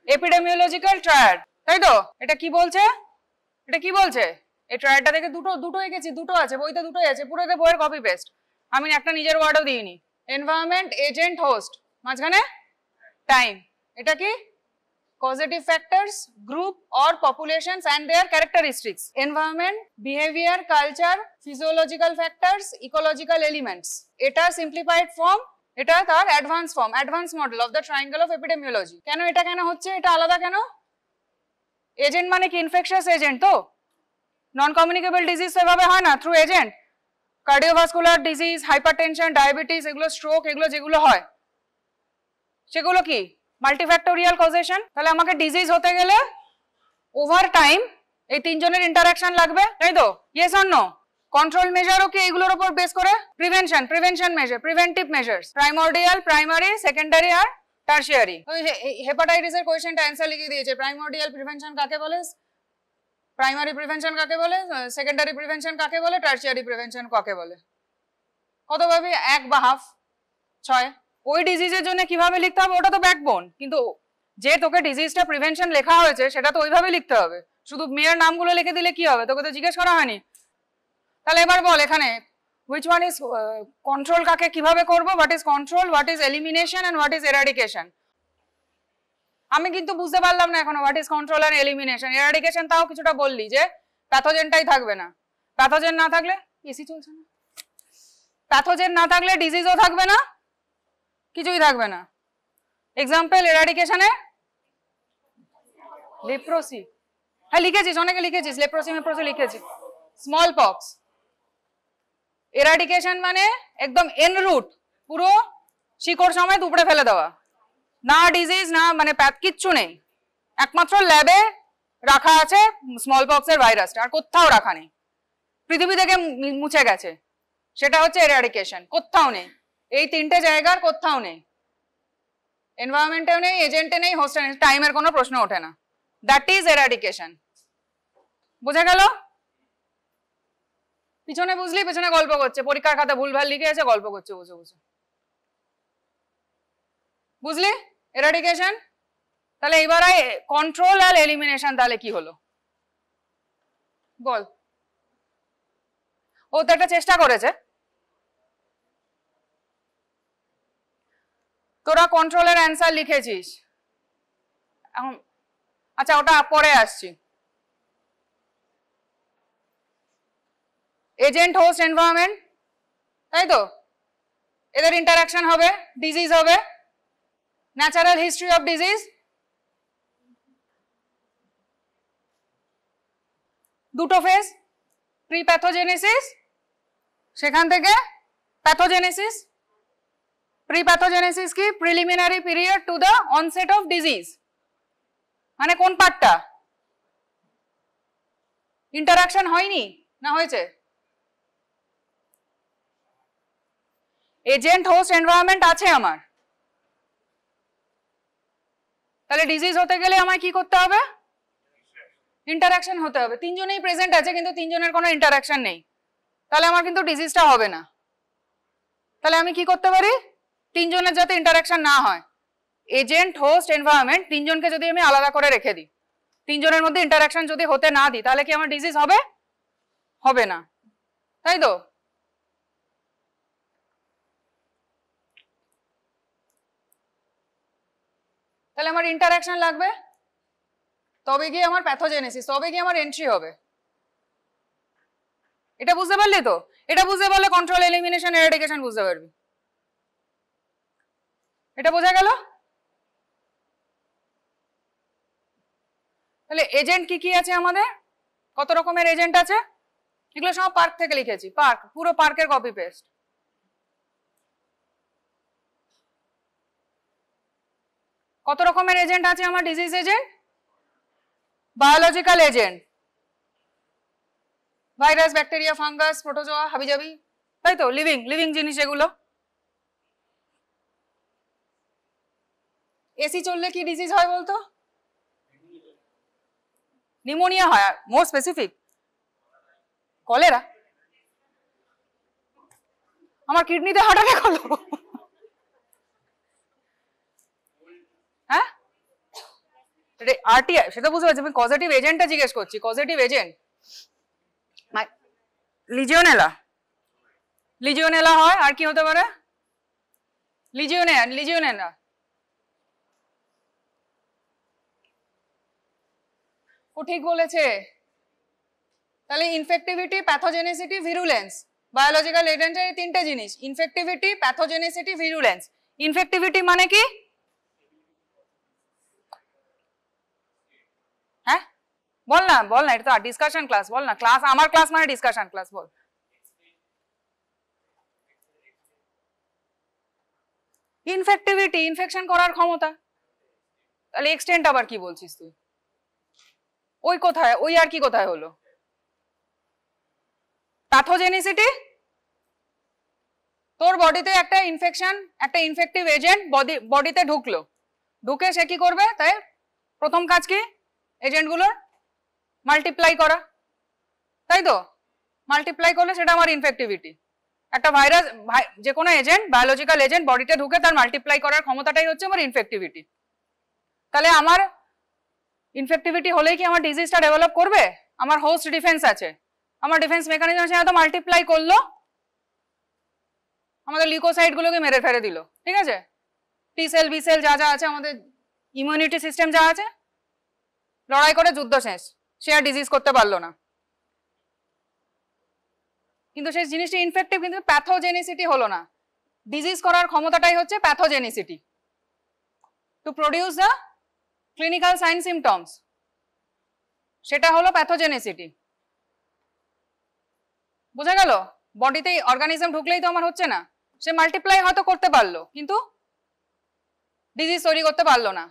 Epidemiological triad, তাই তো? এটা কি বলছে? এটা কি বলছে? এই ট্রায়াডটা থেকে দুটো এঁকেছি, দুটো আছে বইতে, দুটোই আছে, পুরোটা বইয়ের কপি পেস্ট, আমি একটা নিজের ওয়ার্ডও দিইনি। এনভায়রনমেন্ট, এজেন্ট, হোস্ট, মাঝখানে টাইম। এটা কি? causative factors, group or populations and their characteristics. Environment, behavior, culture, physiological factors, ecological elements. এটা simplified form, এটা তার advanced form, advanced model of the triangle of epidemiology. কেন এটা কেন হচ্ছে? এটা আলাদা কেন? এজেন্ট মানে কি? ইনফেকশাস এজেন্ট তো, নন কমিউনিকেবল ডিজিজ সেভাবে হয় না through agent. Cardiovascular disease, hypertension, diabetes, এগুলো স্ট্রোক, এগুলো যেগুলো হয় সেগুলো কি? Multifactorial causation. তাহলে আমাকে ডিজিজ হতে গেলে ওভার টাইম এই তিনজনের ইন্টারাকশন লাগবে, তাই তো? Yes or no? কন্ট্রোল মেজারও কি এইগুলোর উপর বেস করে? Prevention measure, preventive measures, primordial, primary, secondary আর টারশিয়ারি। হেপাটাইটিস এর কোয়েশ্চেনটা অ্যান্সার লিখে দিয়েছে। প্রাইমর্ডিয়াল প্রিভেনশন কাকে বলে, প্রাইমারি প্রিভেনশন কাকে বলে, সেকেন্ডারি প্রিভেনশন কাকে বলে, টারশিয়ারি প্রিভেনশন কাকে বলে? কত ভাবে? 1 বা হাফ 6। ওই ডিজিজের জন্য কিভাবে লিখতে হবে ওটা তো ব্যাকবোন, কিন্তু যে তোকে ডিজিজটা প্রিভেনশন লেখা হয়েছে সেটা তো ওইভাবে লিখতে হবে। শুধু মেয়ের নামগুলো লিখে দিলে কি হবে? তোকে তো জিজ্ঞেস করা হয়নি। তাহলে এবার বল এখানে which one is কন্ট্রোল, কাকে কিভাবে করব, what is control, what is elimination and what is eradication. আমি কিন্তু বুঝতে পারলাম না এখনো হোয়াট ইজ কন্ট্রোল আর এলিমিনেশন। এরাডিকেশন তাও কিছুটা বললি যে প্যাথোজেনটাই থাকবে না, প্যাথোজেন না থাকলে, এসি চলছে না, প্যাথোজেন না থাকলে ডিজিজও থাকবে না, কিছুই থাকবে না। এক্সাম্পল এরাডিকেশনে লেপ্রোসি, হ্যাঁ লিখেছিস, অনেকে লিখেছিস, লেপ্রোসি মেপ্রোসি লিখেছিস। Smallpox. এরাডিকেশন মানে একদম এন রুট, পুরো শিকড় সমেত উপড়ে ফেলে দেওয়া, না ডিজিজ না মানে কিচ্ছু নেই, একমাত্র ল্যাবে রাখা আছে স্মল পক্সের ভাইরাসটা, আর কোথাও রাখা নেই, পৃথিবী থেকে মুছে গেছে, সেটা হচ্ছে এরাডিকেশন। কোথাও নেই, এই তিনটে জায়গার কোথাও নেই, এনভায়রনমেন্টেও নেই, এজেন্টে নেই, হোস্টে নেই, টাইমের কোনো প্রশ্ন ওঠে না। That is এরাডিকেশন। বোঝা গেল? পিছনে বুঝলি, পেছনে গল্প করছে, পরীক্ষার খাতা ভুলভাল লিখে আছে, গল্প করছে বসে বসে। বুঝলি এরাডিকেশন? তাহলে এবার কন্ট্রোল আর এলিমিনেশন তাহলে কি হলো বল? ও তো একটা চেষ্টা করেছে। তোরা কন্ট্রোলের অ্যান্সার লিখেছিস এখন, আচ্ছা ওটা পরে আসছি। এজেন্ট, হোস্ট, এনভায়রনমেন্ট, তাই তো? এদের ইন্টারাকশন হবে, ডিজিজ হবে। ন্যাচারাল হিস্ট্রি অফ ডিজিজ, দুটো ফেজ, প্রি প্যাথোজেনেসিস, সেখান থেকে প্যাথোজেনেসিস। প্রি প্যাথোজেনেসিস কি? Preliminary period to the onset of disease, মানে কোন পার্টটা? ইন্টারাকশন হয়নি না হয়েছে? এজেন্ট, হোস্ট, এনভায়রনমেন্ট আছে আমার, তাহলে ডিজিজ হতে গেলে আমায় কি করতে হবে? ইন্টারাকশন হতে হবে। তিনজনেই প্রেজেন্ট আছে কিন্তু তিনজনের কোনো ইন্টারাকশন নেই, তাহলে আমার কিন্তু ডিজিজটা হবে না। তাহলে আমি কি করতে পারি? তিনজনের যাতে ইন্টারাকশন না হয়, এজেন্ট, হোস্ট, এনভায়রনমেন্ট, তিনজনকে যদি আমি আলাদা করে রেখে দিই, তিনজনের মধ্যে ইন্টারাকশন যদি হতে না দিই, তাহলে কি আমার ডিজিজ হবে? হবে না, তাই তো? তাহলে আমার ইন্টারাকশন লাগবে, তবে গিয়ে আমার প্যাথোজেনেসিস, তবে গিয়ে আমার এন্ট্রি হবে। এটা বুঝতে পারলি তো? এটা বুঝতে পারলে কন্ট্রোল, এলিমিনেশন, এরাডিকেশন বুঝতে পারবি। এটা বোঝা গেল? তাহলে এজেন্ট কি কি আছে আমাদের? কত রকমের এজেন্ট আছে? এগুলো সব পার্ক থেকে লিখেছি, পার্ক, পুরো পার্কের কপি পেস্ট। কত রকমের এজেন্ট আছে আমার? Disease agent, biological agent, virus, bacteria, fungus, protozoa, হাবিজাবি, তাই তো? লিভিং জিনিস এগুলো। এসি চললে কি ডিজিজ হয় বলতো? নিউমোনিয়া হয়, আর মোর স্পেসিফিক কলেরা। আমার কিডনিতে হার্ট অ্যাটাক হলো, হ্যাঁ আরটিআই সেটা বুঝতে পারছি, আমি কজেটিভ এজেন্টটা জিজ্ঞেস করছি। কজেটিভ এজেন্ট লিজিওনেলা হয়, আর কি হতে পারে? লিজিওনেলা ও ঠিক বলেছে। তাহলে ইনফেক্টিভিটি, প্যাথোজেনিসিটি, ভিরুলেন্স, বায়োলজিক্যাল এজেন্টের তিনটে জিনিস, ইনফেক্টিভিটি, প্যাথোজেনিসিটি, ভিরুলেন্স। ইনফেক্টিভিটি মানে কি? হ্যাঁ বল না এটা তো ডিসকাশন ক্লাস, বল না। ক্লাস, আমার ক্লাস মানে ডিসকাশন ক্লাস, বল। ইনফেক্টিভিটি, ইনফেকশন করার ক্ষমতা। তাহলে এক্সটেন্ট আবার কি বলছিস তুই? ওই কোথায়, ওই আর কি কোথায় হলো? প্যাথোজেনিসিটি, তোর বডিতে একটা ইনফেকশন, একটা ইনফেক্টিভ এজেন্ট বডিতে ঢুকলো, ঢুকে সে কি করবে? তাই প্রথম কাজ কি? এজেন্টগুলোর মাল্টিপ্লাই করা, তাই তো? মাল্টিপ্লাই করলে সেটা আমার ইনফেক্টিভিটি। একটা ভাইরাস, যে কোনো এজেন্ট, বায়োলজিক্যাল এজেন্ট বডিতে ঢুকে তার মাল্টিপ্লাই করার ক্ষমতাটাই হচ্ছে আমার ইনফেক্টিভিটি। তাহলে আমার ইনফেক্টিভিটি হলেই কি আমার ডিজিজটা ডেভেলপ করবে? আমার হোস্ট ডিফেন্স আছে, আমার ডিফেন্স মেকানিজম সে হয়তো মাল্টিপ্লাই করলো, আমাদের লিউকোসাইট গুলোকে মেরে ফেলে দিল, ঠিক আছে? টি সেল, বি সেল যা যা আছে, আমাদের ইমিউনিটি সিস্টেম যা আছে, লড়াই করে যুদ্ধ শেষ, সে আর ডিজিজ করতে পারলো না। কিন্তু সেই জিনিসটি ইনফেক্টিভ, কিন্তু প্যাথোজেনিসিটি হলো না। ডিজিজ করার ক্ষমতাটাই হচ্ছে pathogenicity, to produce the clinical sign symptoms, সেটা হলো প্যাথোজেনিসিটি। বোঝা গেল? বডিতে অর্গানিজম ঢুকলেই তো আমার হচ্ছে না, সে মাল্টিপ্লাই হয়তো করতে পারলো কিন্তু ডিজিজ তৈরি করতে পারলো না।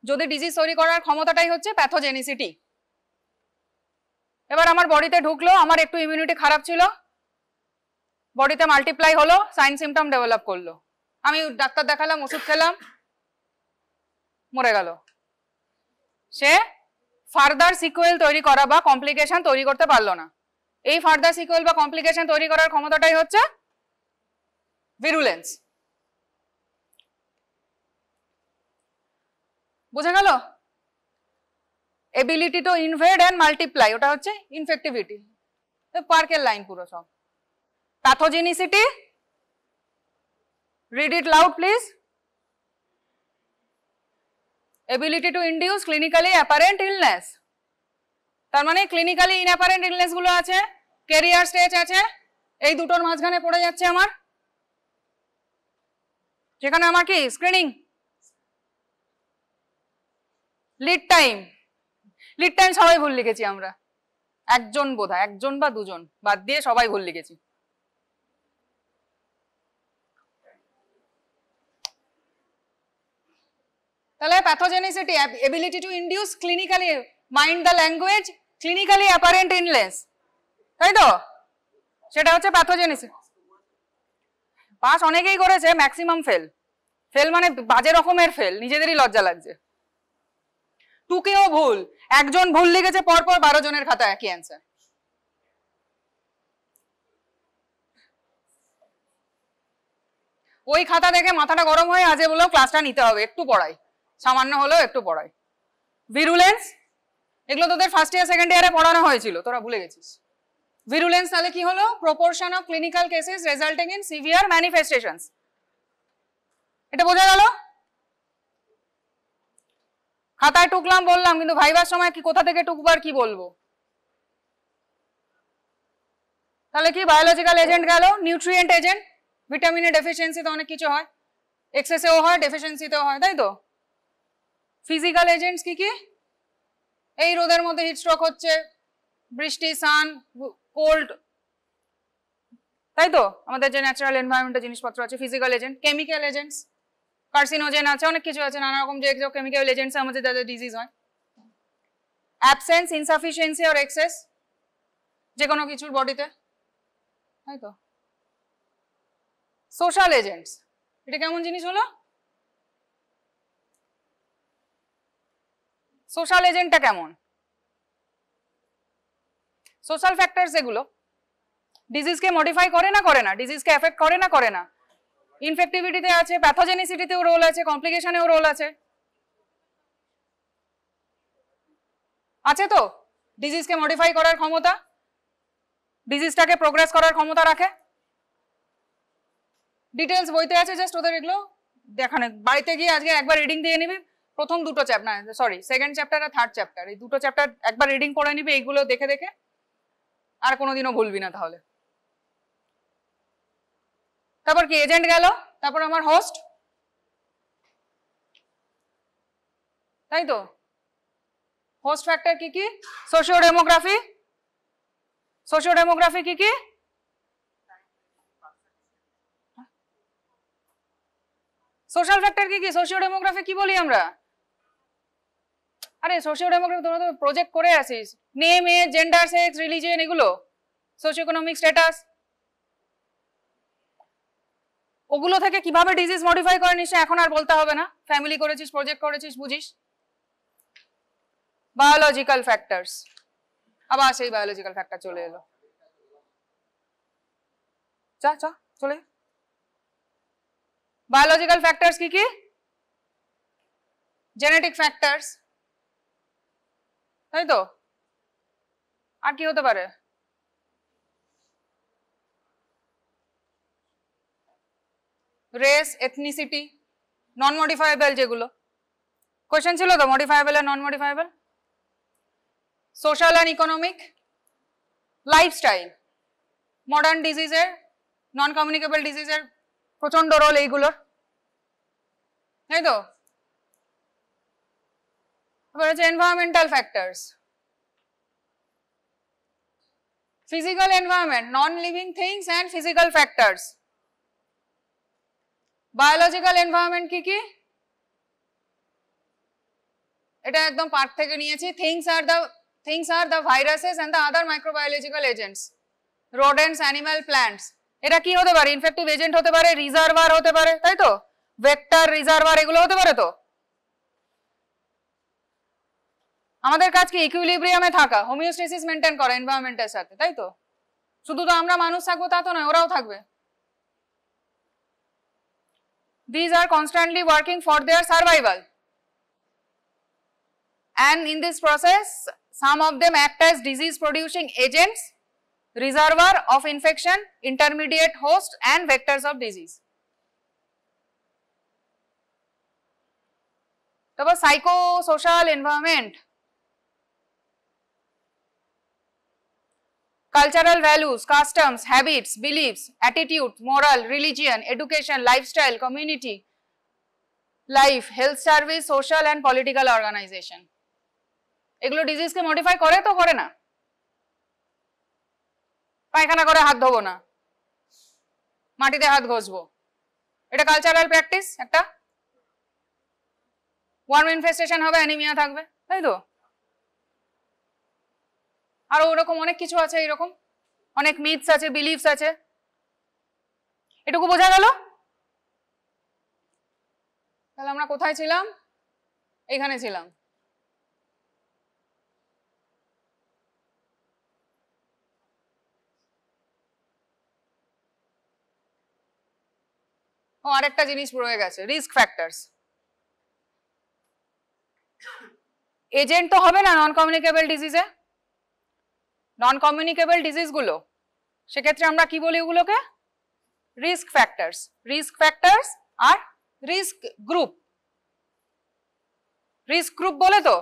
যদি ডিজিজ তৈরি করার ক্ষমতাটাই হচ্ছে প্যাথোজেনিসিটি। এবার আমার বডিতে ঢুকলো, আমার একটু ইমিউনিটি খারাপ ছিল, বডিতে মাল্টিপ্লাই হলো, সাইন সিমটম ডেভেলপ করলো, আমি ডাক্তার দেখালাম, ওষুধ খেলাম, মরে গেল। সে ফার্দার সিকুয়েল তৈরি করা বা কমপ্লিকেশন তৈরি করতে পারলো না। এই ফার্দার সিকুয়েল বা কমপ্লিকেশন তৈরি করার ক্ষমতাটাই হচ্ছে ভিরুলেন্স। বোঝা গেল? Ability to invade and multiply, ওটা হচ্ছে ইনফেক্টিভিটি। পার্কের লাইন পুরো সব। Pathogenicity, read it loud please. Ability to induce clinically apparent illness, তার মানে ক্লিনিক্যালি ইনঅ্যাপারেন্ট ইলনেস গুলো আছে, ক্যারিয়ার স্টেজ আছে, এই দুটোর মাঝখানে পড়ে যাচ্ছে আমার, যেখানে আমার কি screening. Lead time, lead time সবাই ভুল লিখেছি আমরা, একজন বোধহয়, একজন বা দুজন বাদ দিয়ে সবাই ভুল লিখেছি। তাহলে pathogenicity, ability to induce clinically, mind the language, clinically apparent illness, তাই তো? সেটা হচ্ছে প্যাথোজেনিসিটি। পাস অনেকেই করেছে, ম্যাক্সিমাম ফেল। ফেল মানে বাজে রকমের ফেল, নিজেদেরই লজ্জা লাগছে। টুকেও ভুল, একজন ভুল লিখেছে পরপর 12 জনের খাতা একই অ্যান্সার। ওই খাতা দেখে মাথাটা গরম হয়ে আজে বলেও ক্লাসটা নিতে হবে, একটু পড়াই, সামান্য হলেও একটু পড়াই। ভিরুলেন্স, এগুলো তোদের ফার্স্ট ইয়ার সেকেন্ড ইয়ারে পড়ানো হয়েছিল, তোরা ভুলে গেছিস। ভিরুলেন্স তাহলে কি হলো? Proportion of clinical cases resulting in severe manifestations. এটা বোঝা গেল? খাতায় টুকলাম বললাম, কিন্তু ভাইবার সময় কি কোথা থেকে টুকবার কি বলবো? তাহলে কি বায়োলজিক্যাল এজেন্ট গেল, নিউট্রিয়েন্ট এজেন্ট, ভিটামিনের ডেফিসিয়েন্সিতে অনেক কিছু হয়, এক্সেসেও হয়, ডেফিসিয়েন্সিতেও হয়, তাই তো? ফিজিক্যাল এজেন্টস কি কি? এই রোদের মধ্যে হিট স্ট্রোক হচ্ছে, বৃষ্টি, সান, কোল্ড, তাই তো? আমাদের যে ন্যাচারাল এনভায়রনমেন্টের জিনিসপত্র আছে, physical agent. Chemical agents, carcinogen আছে, অনেক কিছু আছে, নানা রকম যে কেমিক্যাল এজেন্টস আমাদের যাদের ডিজিজ হয়। অ্যাবসেন্স, ইনসাফিসিয়েন্সি অর এক্সেস, যে কোনো কিছুর বডিতে, তাই তো? সোশ্যাল এজেন্টস, এটা কেমন জিনিস হলো? সোশ্যাল এজেন্টটা কেমন? সোশ্যাল ফ্যাক্টরস, এগুলো ডিজিজকে মডিফাই করে না করে না, ডিজিজকে এফেক্ট করে না করে না। ইনফেক্টিভিটিতে আছে, প্যাথোজেনিসিটিতেও রোল আছে, কমপ্লিকেশনেও রোল আছে, আছে তো ডিজিজকে মডিফাই করার ক্ষমতা, ডিজিজটাকে প্রোগ্রেস করার ক্ষমতা রাখে। ডিটেলস বইতে আছে, জাস্ট ওদের এগুলো দেখানো, বাড়িতে গিয়ে আজকে একবার রিডিং দিয়ে নিবি, প্রথম দুটো চ্যাপ্টার, সরি সেকেন্ড চ্যাপ্টার আর থার্ড চ্যাপ্টার, এই দুটো চ্যাপ্টার একবার রিডিং করে নিবি, এইগুলো দেখে দেখে আর কোনোদিনও ভুলবি না তাহলে। তারপর কি এজেন্ট গেল, তারপর আমার হোস্ট, তাই তো। হোস্ট ফ্যাক্টর কি কি? সোশিও ডেমোগ্রাফি, সোশিও ডেমোগ্রাফি কি কি? সোশ্যাল ফ্যাক্টর কি কি? সোশিও ডেমোগ্রাফি কি বলি আমরা? আরে সোশিও ডেমোগ্রাফি তোমরা তো প্রজেক্ট করে আসিস, name, age, gender, sex, religion, এগুলো সোশিও ইকোনমিক স্ট্যাটাস, ওগুলো থেকে কিভাবে ডিজিজ মডিফাই করে নিশ্চয় এখন আর বলতে হবে না, ফ্যামিলি করেছিস, প্রজেক্ট করেছিস, বুঝিস। বায়োলজিক্যাল ফ্যাক্টরস, আবার সেই বায়োলজিক্যাল ফ্যাক্টর চলে এলো, চা চা চলে। বায়োলজিক্যাল ফ্যাক্টরস কি কি? জেনেটিক ফ্যাক্টরস, তাই তো। আর কি হতে পারে? রেস, এথনিসিটি, নন মডিফায়েবল যেগুলো, কোয়েশ্চেন ছিল তো মডিফায়েবল আর non modifiable. Social and economic, lifestyle, modern ডিজিজের, নন কমিউনিকেবল ডিজিজের প্রচন্ড রোল এইগুলোর, তাই তো। এবার হচ্ছে environmental factors, physical environment, non living things and physical factors. Biological environment কি কি? এটা একদম পার্ট থেকে নিয়েছি, things are the viruses and the other microbiological agents, rodents, animal, plants। এটা কি হতে পারে? ইনফেক্টিভ এজেন্ট হতে পারে, রিজার্ভার হতে পারে, তাই তো, ভেক্টর, রিজার্ভার, এগুলো হতে পারে তো। আমাদের কাজ কি? ইকুইলিব্রিয়ামে থাকা, হোমিওস্টেসিস মেনটেন করা এনভায়রনমেন্টের সাথে, তাই তো। শুধু তো আমরা মানুষ থাকবো তা তো নয়, ওরাও থাকবে। These are constantly working for their survival, and in this process some of them act as disease producing agents, reservoir of infection, intermediate host and vectors of disease। তারপর psychosocial environment, cultural values, customs, habits, beliefs, attitude, moral, religion, education, lifestyle, community, life, health service, social and political organization। এগুলো ডিজিজকে modify করে তো করে না? পায়খানা করে হাত ধোবো না, মাটিতে হাত ঘষবো, এটা কালচারাল প্র্যাকটিস একটা। ওয়ার্ম ইনফেস্টেশন হবে, অ্যানিমিয়া থাকবে, তাই তো। আরো ওরকম অনেক কিছু আছে, এইরকম অনেক মিথস আছে, বিলিফস আছে। এটুকু বোঝা গেল? তাহলে আমরা কোথায় ছিলাম? এইখানে ছিলাম। ও আরেকটা জিনিস রয়ে গেছে, রিস্ক ফ্যাক্টরস। এজেন্ট তো হবে না নন কমিউনিকেবল ডিজিজে, নন কমিউনিকেবল ডিজিজ গুলো, সেক্ষেত্রে আমরা কি বলি ওগুলোকে? Risk factors. রিস্ক ফ্যাক্টরস আর রিস্ক গ্রুপ, রিস্ক গ্রুপ বলে তো।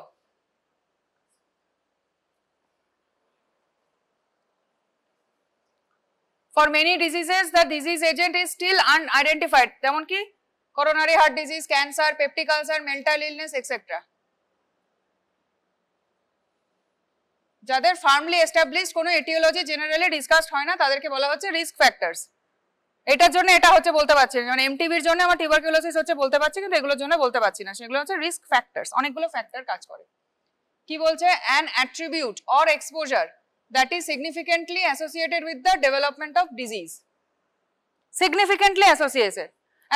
For many diseases the disease agent is still unidentified, যেমন কি coronary heart disease, cancer, peptic ulcer, mental illness, etc. যাদের ফার্মলি এস্টাবলিশড কোনো এটিওলজি জেনারেলি ডিসকাসড হয় না তাদেরকে বলা হচ্ছে রিস্ক ফ্যাক্টরস। এটার জন্য এটা হচ্ছে বলতে পারছি না, মানে এমটিবির জন্য আমার টিউবারকুলোসিস হচ্ছে বলতে পারছি, কিন্তু এগুলোর জন্য বলতে পারছি না, সেগুলো হচ্ছে রিস্ক ফ্যাক্টরস। অনেকগুলো ফ্যাক্টর কাজ করে। কি বলছে? An attribute or exposure that is significantly associated with the development of disease, significantly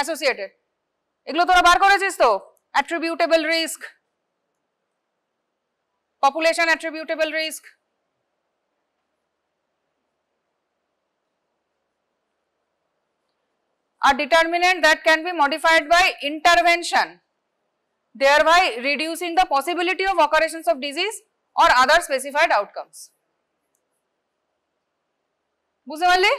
associated, এগুলো তোরা বার করেছিস তো, attributable risk, population attributable risk, a determinant that can be modified by intervention, thereby reducing the possibility of occurrence of disease or other specified outcomes. বুঝতে পারলি?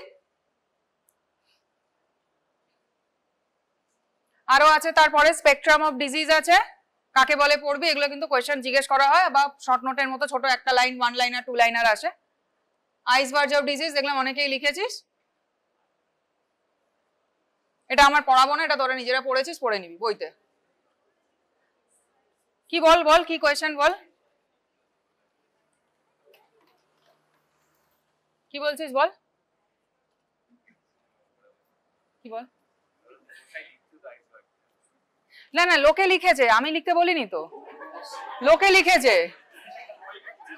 আরো আছে তারপরে spectrum of disease আছে, কাকে বলে পড়বি, এগুলো কিন্তু কোয়েশ্চেন জিজ্ঞেস করা হয় বা শর্ট নোটের মতো ছোট একটা লাইন, 1 লাইনার 2 লাইনার আসে। আইসবার্গ অফ ডিজিজ দেখলাম অনেকেই লিখেছিস, এটা আমার পড়াবো না, এটা তোরা নিজেরা পড়েছিস, পড়ে নিবি বইতে। কি বল বল কি কোয়েশ্চেন বল, কি বলছিস বল, কি বল। না না লোকে লিখেছে, আমি লিখতে বলিনি তো, লোকে লিখেছে,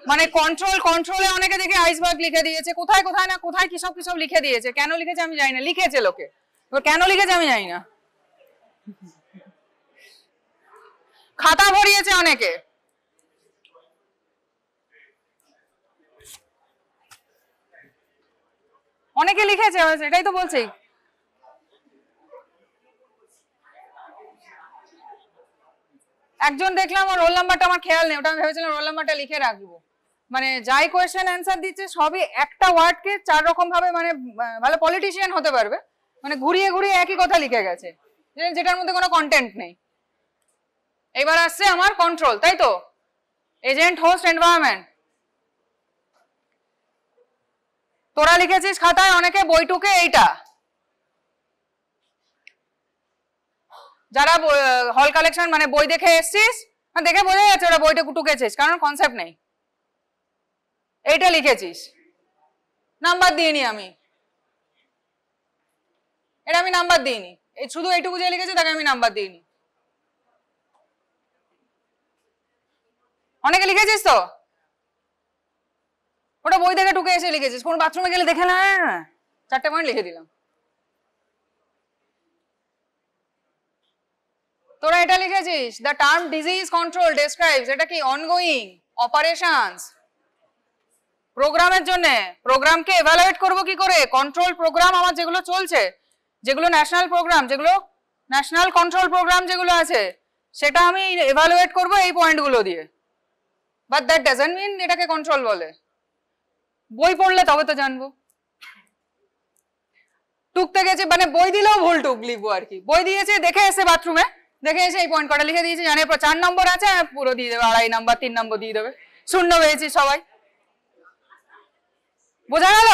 মানে কন্ট্রোলে অনেকে দেখে আইসবার্গ লিখে দিয়েছে, কোথায় কোথায় না কোথায় কিসব কিসব লিখে দিয়েছে, কেন লিখেছে আমি জানি না, লিখেছে লোকে, কেন লিখেছে আমি জানি না, খাতা ভরিয়েছে অনেকে। অনেকে লিখেছে, এটাই তো বলছি। একজন দেখলাম ওর রোল নাম্বারটা আমার খেয়াল নেই, ওটা আমি ভেবেছিলাম রোল নাম্বারটা লিখে রাখবো, মানে যাই কোয়েশ্চেন অ্যান্সার দিচ্ছে সবই একটা ওয়ার্ডকে 4 রকম ভাবে, মানে ভালো পলিটিশিয়ান হতে পারবে, মানে ঘুরিয়ে ঘুরিয়ে একই কথা লিখে গেছে যেটার মধ্যে কোনো কন্টেন্ট নেই। এবার আসছে আমার কন্ট্রোল, তাই তো, এজেন্ট হোস্ট এনভায়রনমেন্ট। তোরা লিখেছিস খাতায় অনেকে বইটুকে এইটা, যারা হল কালেকশন মানে বই দেখে এসছিস, দেখে বোঝা যাচ্ছে ওরা বইটা টুকেছিস, কারণ কনসেপ্ট নেই, এইটা লিখেছিস, নাম্বার দিইনি আমি, এটা আমি নাম্বার দিইনি, এই শুধু এইটুকু যে লিখেছি তাকে আমি নাম্বার দিইনি। অনেকে লিখেছিস তো, ওটা বই দেখে টুকে এসে লিখেছিস, কোন বাথরুমে গেলে দেখে না 4টে পয়েন্ট লিখে দিলাম। তোরা এটা লিখেছিস, the term disease control describes, এটা কি অনগোয়িং অপারেশনস, প্রোগ্রামের জন্য, প্রোগ্রামকে এভালুয়েট করব কি করে, কন্ট্রোল প্রোগ্রাম আমার যেগুলো চলছে, যেগুলো ন্যাশনাল প্রোগ্রাম, যেগুলো ন্যাশনাল কন্ট্রোল প্রোগ্রাম যেগুলো আছে, সেটা আমি এভালুয়েট করব এই পয়েন্টগুলো দিয়ে, বাট দ্যাট ডাজন্ট মিন এটাকে কন্ট্রোল বলে। বই পড়লে তবে তো জানবো। টুকতে গেছে মানে বই দিলেও ভুল টুক লিখবো আর কি, বই দিয়েছে দেখে এসে বাথরুমে দেখে এসে এই পয়েন্ট কটা লিখে দিয়েছে, জানে 4 নম্বর আছে, পুরো দিয়ে দেবে, 2.5 নাম্বার 3 নম্বর দিয়ে দেবে, শূন্য পেয়েছি সবাই। বোঝা গেল?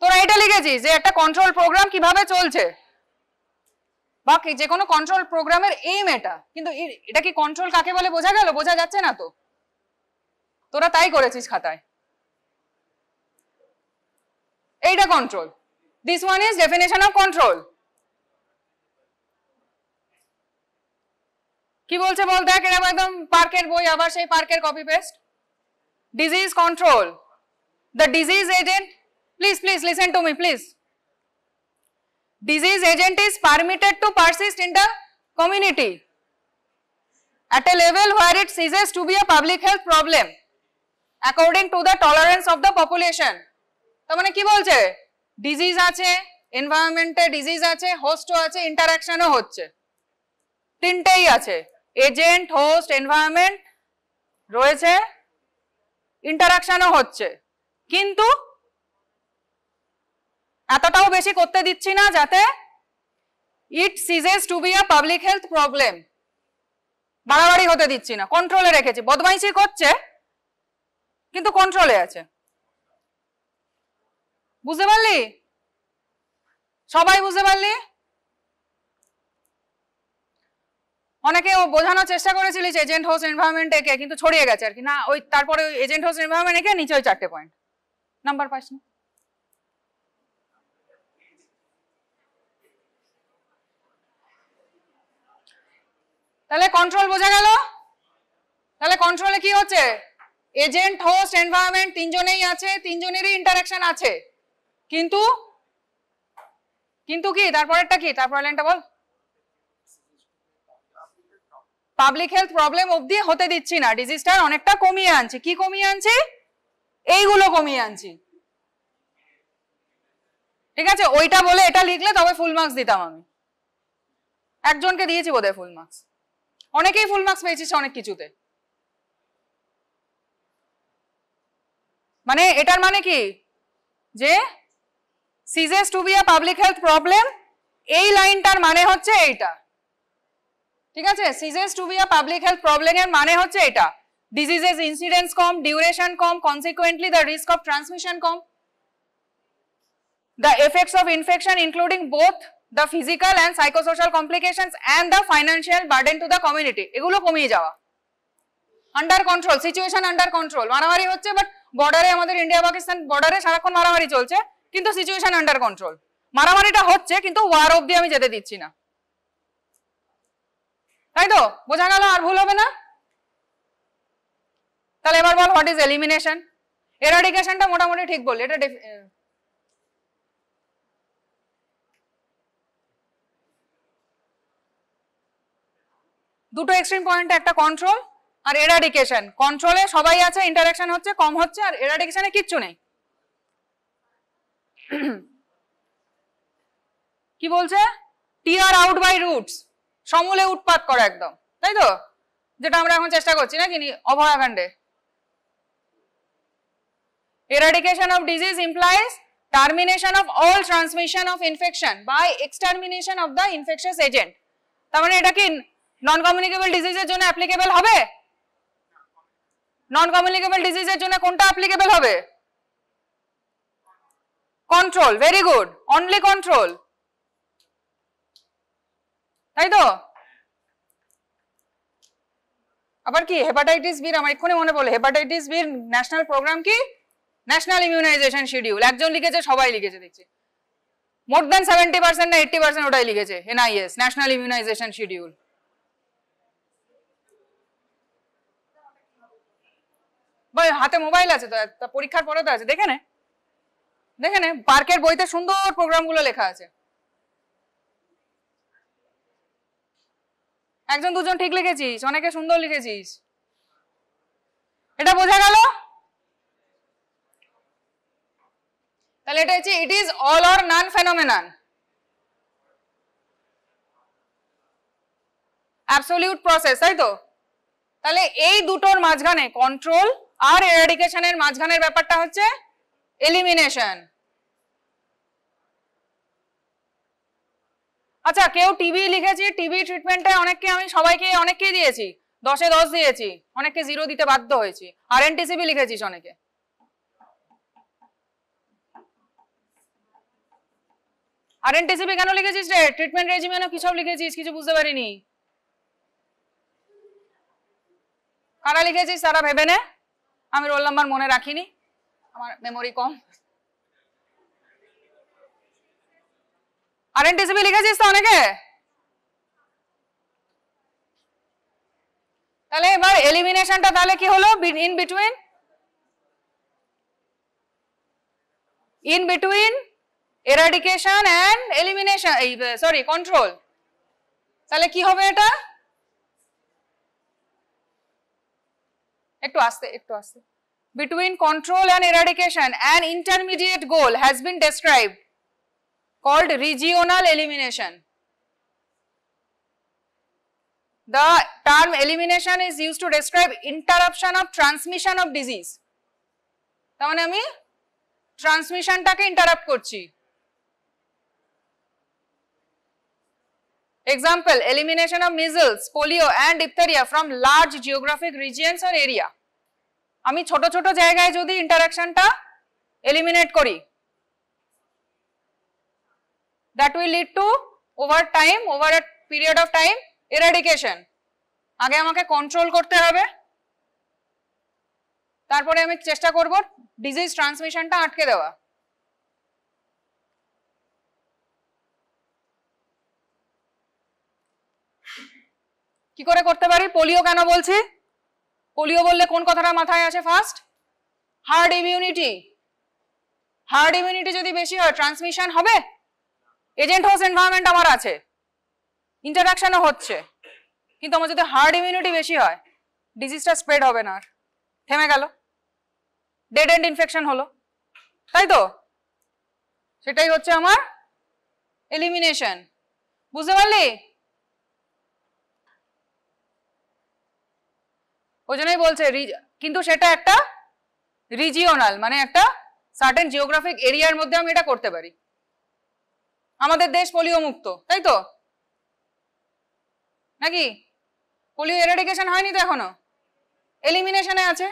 তোরা এটা লিখেছিস যে একটা কন্ট্রোল প্রোগ্রাম কিভাবে চলছে, বা যে কোনো কন্ট্রোল প্রোগ্রামের এইম এটা, কিন্তু এটা কি কন্ট্রোল কাকে বলে বোঝা গেল? বোঝা যাচ্ছে না তো, তোরা তাই করেছিস খাতায়। এইটা control, this one is definition of control. কি বলছে বল দেখ, এটা একদম পার্কের বই, আবার সেই পার্কের copy paste. Disease control, the disease agent, please listen to me please, disease agent is permitted to persist in the community at a level where it ceases to be a public health problem according to the tolerance of the population। তার মানে কি বলছে, disease আছে, এনভায়রনমেন্টে disease আছে, হোস্টও আছে, ইন্টারঅ্যাকশনও হচ্ছে, তিনটেই আছে, এজেন্ট হোস্ট এনভায়রনমেন্ট রয়েছে, ইন্টারঅ্যাকশনও হচ্ছে, কিন্তু এতটাও বেশি করতে দিচ্ছি না যাতে it ceases to be a public health problem, বাড়াবাড়ি হতে দিচ্ছি না, কন্ট্রোলে রেখেছি। বদমাইশি করছে কিন্তু কন্ট্রোলে আছে, বুঝতে পারলি? সবাই বুঝতে পারলি? অনেকে বোঝানোর চেষ্টা করেছিলিস এজেন্ট হোস্ট এনভায়রনমেন্ট একে, কিন্তু ছড়িয়ে গেছে আর কি, না ওই তারপরে এজেন্ট হোস্ট এনভায়রনমেন্ট একে নিচে ওই 4টে পয়েন্ট, নাম্বার পাস না। তাহলে কন্ট্রোল বোঝা গেল? তাহলে কন্ট্রোলে কি হচ্ছে, এজেন্ট হোস্ট এনভায়রনমেন্ট তিনজনেই আছে, তিনজনেরই ইন্টারঅ্যাকশন আছে, কিন্তু কি তারপরেরটা কি, তারপরের লাইনটা বল, পাবলিক হেলথ প্রবলেম অবধি হতে দিচ্ছি না, ডিজিজটার অনেকটা কমিয়ে আনছি। কি কমিয়ে আনছি? এইগুলো কমিয়ে আনছি, ঠিক আছে? ওইটা বলে এটা লিখলে তবে ফুল মার্কস দিতাম আমি, একজনকে দিয়েছি বোধহয় ফুল মার্কস, অনেকেই ফুল মার্কস পেয়েছিস অনেক কিছুতে। মানে এটার মানে কি যে ceases to be a public health problem, এই লাইনটার মানে হচ্ছে এইটা, ঠিক আছে? ceases to be a public health problem এর মানে হচ্ছে এটা, diseases incidence com, duration com, consequently the risk of transmission com, the effects of infection including both the physical and psychosocial complications and the financial burden to the community, এগুলো কমিয়ে যাওয়া, under control, situation under control, মারামারি হচ্ছে but বর্ডারে, আমাদের India Pakistan বর্ডারে সারাক্ষণ মারামারি চলছে, কিন্তু সিচুয়েশন আন্ডার কন্ট্রোল, মারামারিটা হচ্ছে কিন্তু ওয়ার অবধি আমি যেতে দিচ্ছি না, তাই তো? বোঝা গেল? আর ভুল হবে না? তাহলে এবার বল হোয়াট ইজ এলিমিনেশন? এরাডিকেশনটা মোটামুটি ঠিক বললি, এটা দুটো এক্সট্রিম পয়েন্টে, একটা কন্ট্রোল আর এরাডিকেশন। কন্ট্রোলে সবাই আছে, ইন্টারাকশন হচ্ছে, কম হচ্ছে, আর এরাডিকেশনে কিচ্ছু নেই। কি বলছে? টিয়ার আউট বাই রুটস, সমূলে উৎপাত করা একদম, তাই তো? যেটা আমরা এখন চেষ্টা করছি নাকি অভয়াকাণ্ডে। Eradication of disease implies termination of all transmission of infection by extermination of the infectious agent. তার মানে এটা কি নন কমিউনিকেবল ডিজিজের জন্য অ্যাপ্লিকেবল হবে? নন কমিউনিকেবল ডিজিজের জন্য কোনটা অ্যাপ্লিকেবল হবে? Control, very good, only control, তাই তো? আবার কি হেপাটাইটিস বি, আমার এক্ষুনি মনে পড়লো, হেপাটাইটিস বির ন্যাশনাল প্রোগ্রাম কি? National immunization schedule. একজন লিখেছে, সবাই লিখেছে দেখছি, মোর দ্যান 70% না 80% ওটাই লিখেছে, NIS, ন্যাশনাল ইমিউনাইজেশন শিডিউল। ভাই হাতে মোবাইল আছে তো, পরীক্ষার পরে তো আছে, দেখে নে, দেখে নে, পার্কের বইতে সুন্দর প্রোগ্রামগুলো লেখা আছে। একজন দুজন ঠিক লিখেছিস, অনেকে সুন্দর লিখেছিস, এটা বোঝা গেল? তাহলে এটা হচ্ছে it is all or naan phenomenon, absolute process, তাই তো? তাহলে এই দুটোর মাঝখানে, কন্ট্রোল আর এরাডিকেশনের মাঝখানের ব্যাপারটা হচ্ছে এলিমিনেশন। আচ্ছা, কেউ টিবি লিখেছি, টিবি ট্রিটমেন্টে অনেককেই দিয়েছি, 10-এ 10 দিয়েছি, অনেককে 0 দিতে বাধ্য হয়েছি। RNTCP লিখেছিস অনেকে, RNTCP কেন লিখেছিস রে? ট্রিটমেন্ট রেজিমেনও কি সব লিখেছিস, কিছু বুঝতে পারিনি। কারা লিখেছিস তারা ভেবে নে, আমি রোল নাম্বার মনে রাখিনি, আমার মেমোরি কম। RNTCP লিখেছিস তো অনেকে? তাহলে এবার এলিমিনেশনটা তাহলে কি হলো? In between eradication and elimination, sorry control. তাহলে কি হবে এটা? একটু আস্তে, একটু আস্তে। Between control and eradication, an intermediate goal has been described called regional elimination. The term elimination is used to describe interruption of transmission of disease. তার মানে আমি ট্রান্সমিশনটাকে ইন্টারাপ্ট করছি। Example, elimination of measles, polio and diphtheria from large geographic regions or area. আমি ছোট ছোট জায়গায় যদি ইন্টারাকশনটা eliminate করি, that will lead to over a period of time eradication. আগে আমাকে কন্ট্রোল করতে হবে, তারপরে আমি চেষ্টা করব ডিজিজ ট্রান্সমিশনটা আটকে দেওয়া। কি করে করতে পারি? পোলিও কেন বলছি? পোলিও বললে কোন কথাটা মাথায় আসে first? Hard immunity. Hard immunity যদি বেশি হয় ট্রান্সমিশন হবে? এজেন্ট হোস্ট এনভায়রনমেন্ট আমার আছে, ইন্টারাকশনও হচ্ছে, কিন্তু আমার যদি হার্ড ইমিউনিটি বেশি হয় ডিজিজটা স্প্রেড হবে না, আর থেমে গেল, ডেড এন্ড ইনফেকশন হলো, তাই তো? সেটাই হচ্ছে আমার এলিমিনেশন। বুঝতে পারলি? ওই জন্যই বলছে, কিন্তু সেটা একটা রিজিওনাল মানে একটা সার্টেন জিওগ্রাফিক এরিয়ার মধ্যে আমি এটা করতে পারি। আমাদের দেশ পোলিও মুক্ত, তাই তো নাকি? পোলিও এরাডিকেশন হয়নি তো এখনো, এলিমিনেশনে আছে।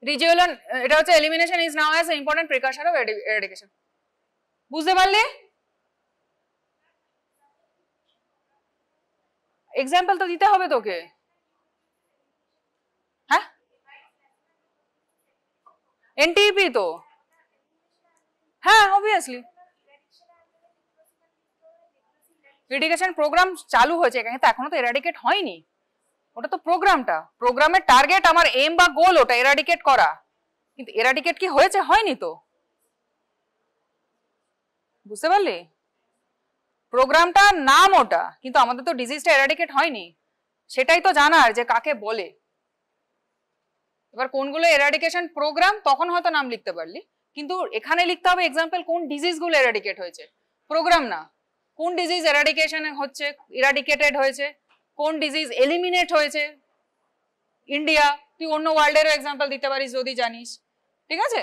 রিজিওনাল এটা হচ্ছে elimination is now as important precaution of এরাডিকেশন। বুঝতে পারলে? এক্সাম্পল তো দিতে হবে তোকে। হ্যাঁ এনটিপি তো, হ্যাঁ অবভিয়াসলি এরাডিকেশন প্রোগ্রাম চালু হয়েছে, কিন্তু এখনো তো এরাডিকেট হয়নি। ওটা তো প্রোগ্রামটা, প্রোগ্রামের টার্গেট আমার এম বা গোল ওটা এরাডিকেট করা, কিন্তু এরাডিকেট কি হয়েছে? হয়নি তো। বুঝতে পারলি? প্রোগ্রামটা নাম ওটা, কিন্তু আমাদের তো ডিজিজটা এরাডিকেট হয়নি, সেটাই তো জানার যে কাকে বলে। এবার কোনগুলো এরাডিকেশন প্রোগ্রাম তখন হয়তো নাম লিখতে পারলি, কিন্তু এখানে লিখতে হবে এক্সাম্পল কোন ডিজিজ গুলো এরাডিকেট হয়েছে, প্রোগ্রাম না। কোন ডিজিজ এরাডিকেশন হচ্ছে, এরাডিকেটেড হয়েছে, কোন ডিজিজ এলিমিনেট হয়েছে ইন্ডিয়া, তুই অন্য ওয়ার্ল্ডেরও এক্সাম্পল দিতে পারিস যদি জানিস, ঠিক আছে?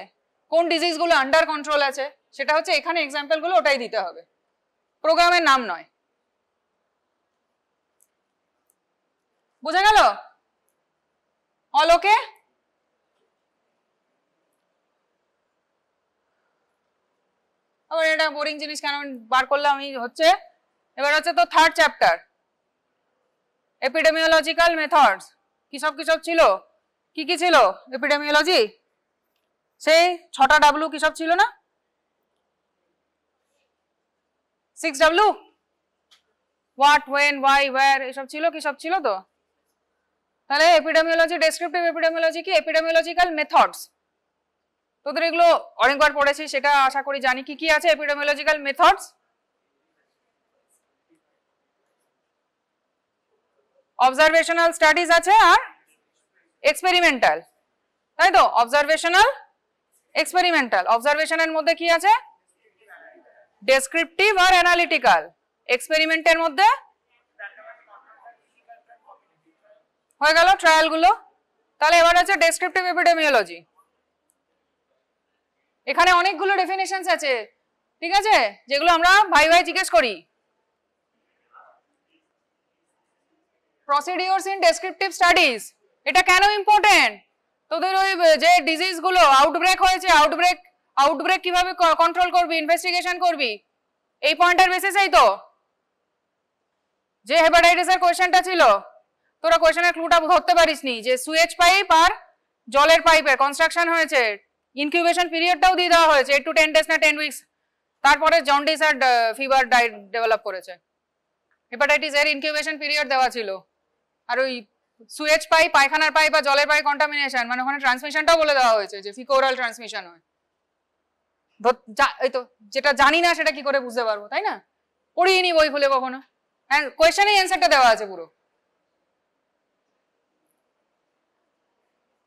কোন ডিজিজ গুলো আন্ডার কন্ট্রোল আছে সেটা হচ্ছে এখানে এক্সাম্পল গুলো ওটাই দিতে হবে, প্রোগ্রামের নাম নয়। বোঝা গেল? অল ওকে? আবার এটা বোরিং জিনিস কেন বার করলাম আমি, হচ্ছে এবার হচ্ছে তো থার্ড চ্যাপ্টার এপিডেমিওলজিক্যাল মেথডস। কিসব কিসব ছিল, কি কি ছিল এপিডেমিওলজি? সেই 6টা ডাব্লু কিসব ছিল না, 6W, what, when, Y, wire, এসব ছিল, কিসব ছিল তো। তাহলে এপিডেমিওলজি, ডেসক্রিপটিভ এপিডেমিওলজি কি, এপিডেমিওলজিক্যাল মেথডস, তোদের এগুলো অনেকবার পড়েছি, সেটা আশা করি জানি। কি কি আছে এপিডেমিওলজিক্যাল মেথডস? অবজারভেশনাল স্টাডিজ আছে আর এক্সপেরিমেন্টাল, তাই তো? Observational, experimental. অবজারভেশনের মধ্যে কি আছে? ডেসক্রিপটিভ আর অ্যানালিটিক্যাল। এক্সপেরিমেন্টের মধ্যে হয়ে গেল ট্রায়াল গুলো। তাহলে এবার আছে ডেসক্রিপটিভ এপিডেমিওলজি। এখানে অনেকগুলো ডেফিনেশনস আছে, ঠিক আছে, যেগুলো আমরা ভাই ভাই জিজ্ঞেস করি। প্রসিডিওরস ইন ডেসক্রিপটিভ স্টাডিজ, এটা কেন ইম্পর্টেন্ট? তোদের ওই যে ডিজিজ গুলো আউটব্রেক হয়েছে, আউটব্রেক কিভাবে কন্ট্রোল করবি, ইনভেস্টিগেশন করবি, এই পয়েন্টের বেসিসেই তো। যে হেপাটাইটিসের কোশ্চেনটা ছিল, তোরা কোশ্চেনের ক্লুটা ধরতে পারিসনি, যে সুয়েজ পাইপ আর জলের পাইপের কনস্ট্রাকশন হয়েছে, ইনকিউবেশন পিরিয়ডটাও দিয়ে দেওয়া হয়েছে 8 to 10 days না 10 weeks, তারপরে জন্ডিস আর ফিভার ডেভেলপ করেছে। হেপাটাইটিস এর ইনকিউবেশন পিরিয়ড দেওয়া ছিল। আর ওই সুয়েজ পাইপ, পায়খানার পাইপ আর জলের পাইপ কন্টামিনেশন, মানে ওখানে ট্রান্সমিশনটাও বলে দেওয়া হয়েছে যে ফিকোরাল ট্রান্সমিশন হয়। এই তো যেটা জানি না সেটা কি করে বুঝতে পারবো, তাই না? পড়িনি বই খুলে কখনো, হ্যাঁ কোয়েশ্চেনেই অ্যান্সারটা দেওয়া আছে পুরো।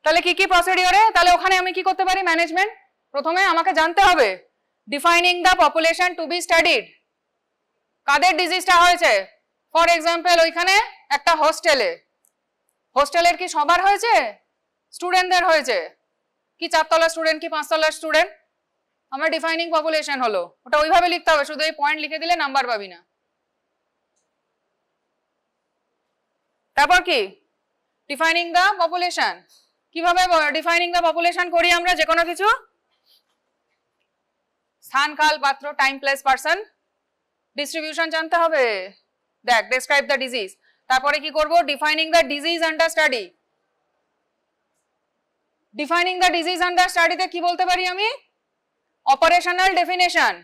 তাহলে কি কি প্রসিডিওরে, তাহলে ওখানে আমি কি করতে পারি? ম্যানেজমেন্ট। প্রথমে আমাকে জানতে হবে defining the population to be studied, কাদের ডিজিজটা হয়েছে। ফর এক্সাম্পল ওইখানে একটা হোস্টেলের কি সবার হয়েছে? স্টুডেন্টদের হয়েছে, কি 4 তলার স্টুডেন্ট কি 5 তলার স্টুডেন্ট, আমার ডিফাইনিং পপুলেশন হলো। ওটা ওইভাবে লিখতে হবে, শুধু এই পয়েন্ট লিখে দিলে নাম্বার পাবি না। তারপর কি ডিফাইনিং দ্য পপুলেশন, কিভাবে ডিফাইনিং দ্য পপুলেশন করি আমরা? যে কোনো কিছু, স্থান, কাল, পাত্র, টাইম, প্লেস, পারসন, ডিস্ট্রিবিউশন জানতে হবে। দেখ, ডেসক্রাইব দ্য ডিজিজ। তারপরে কি করব? Defining the disease under study. Defining the disease under স্টাডিতে কি বলতে পারি আমি? Operational definition.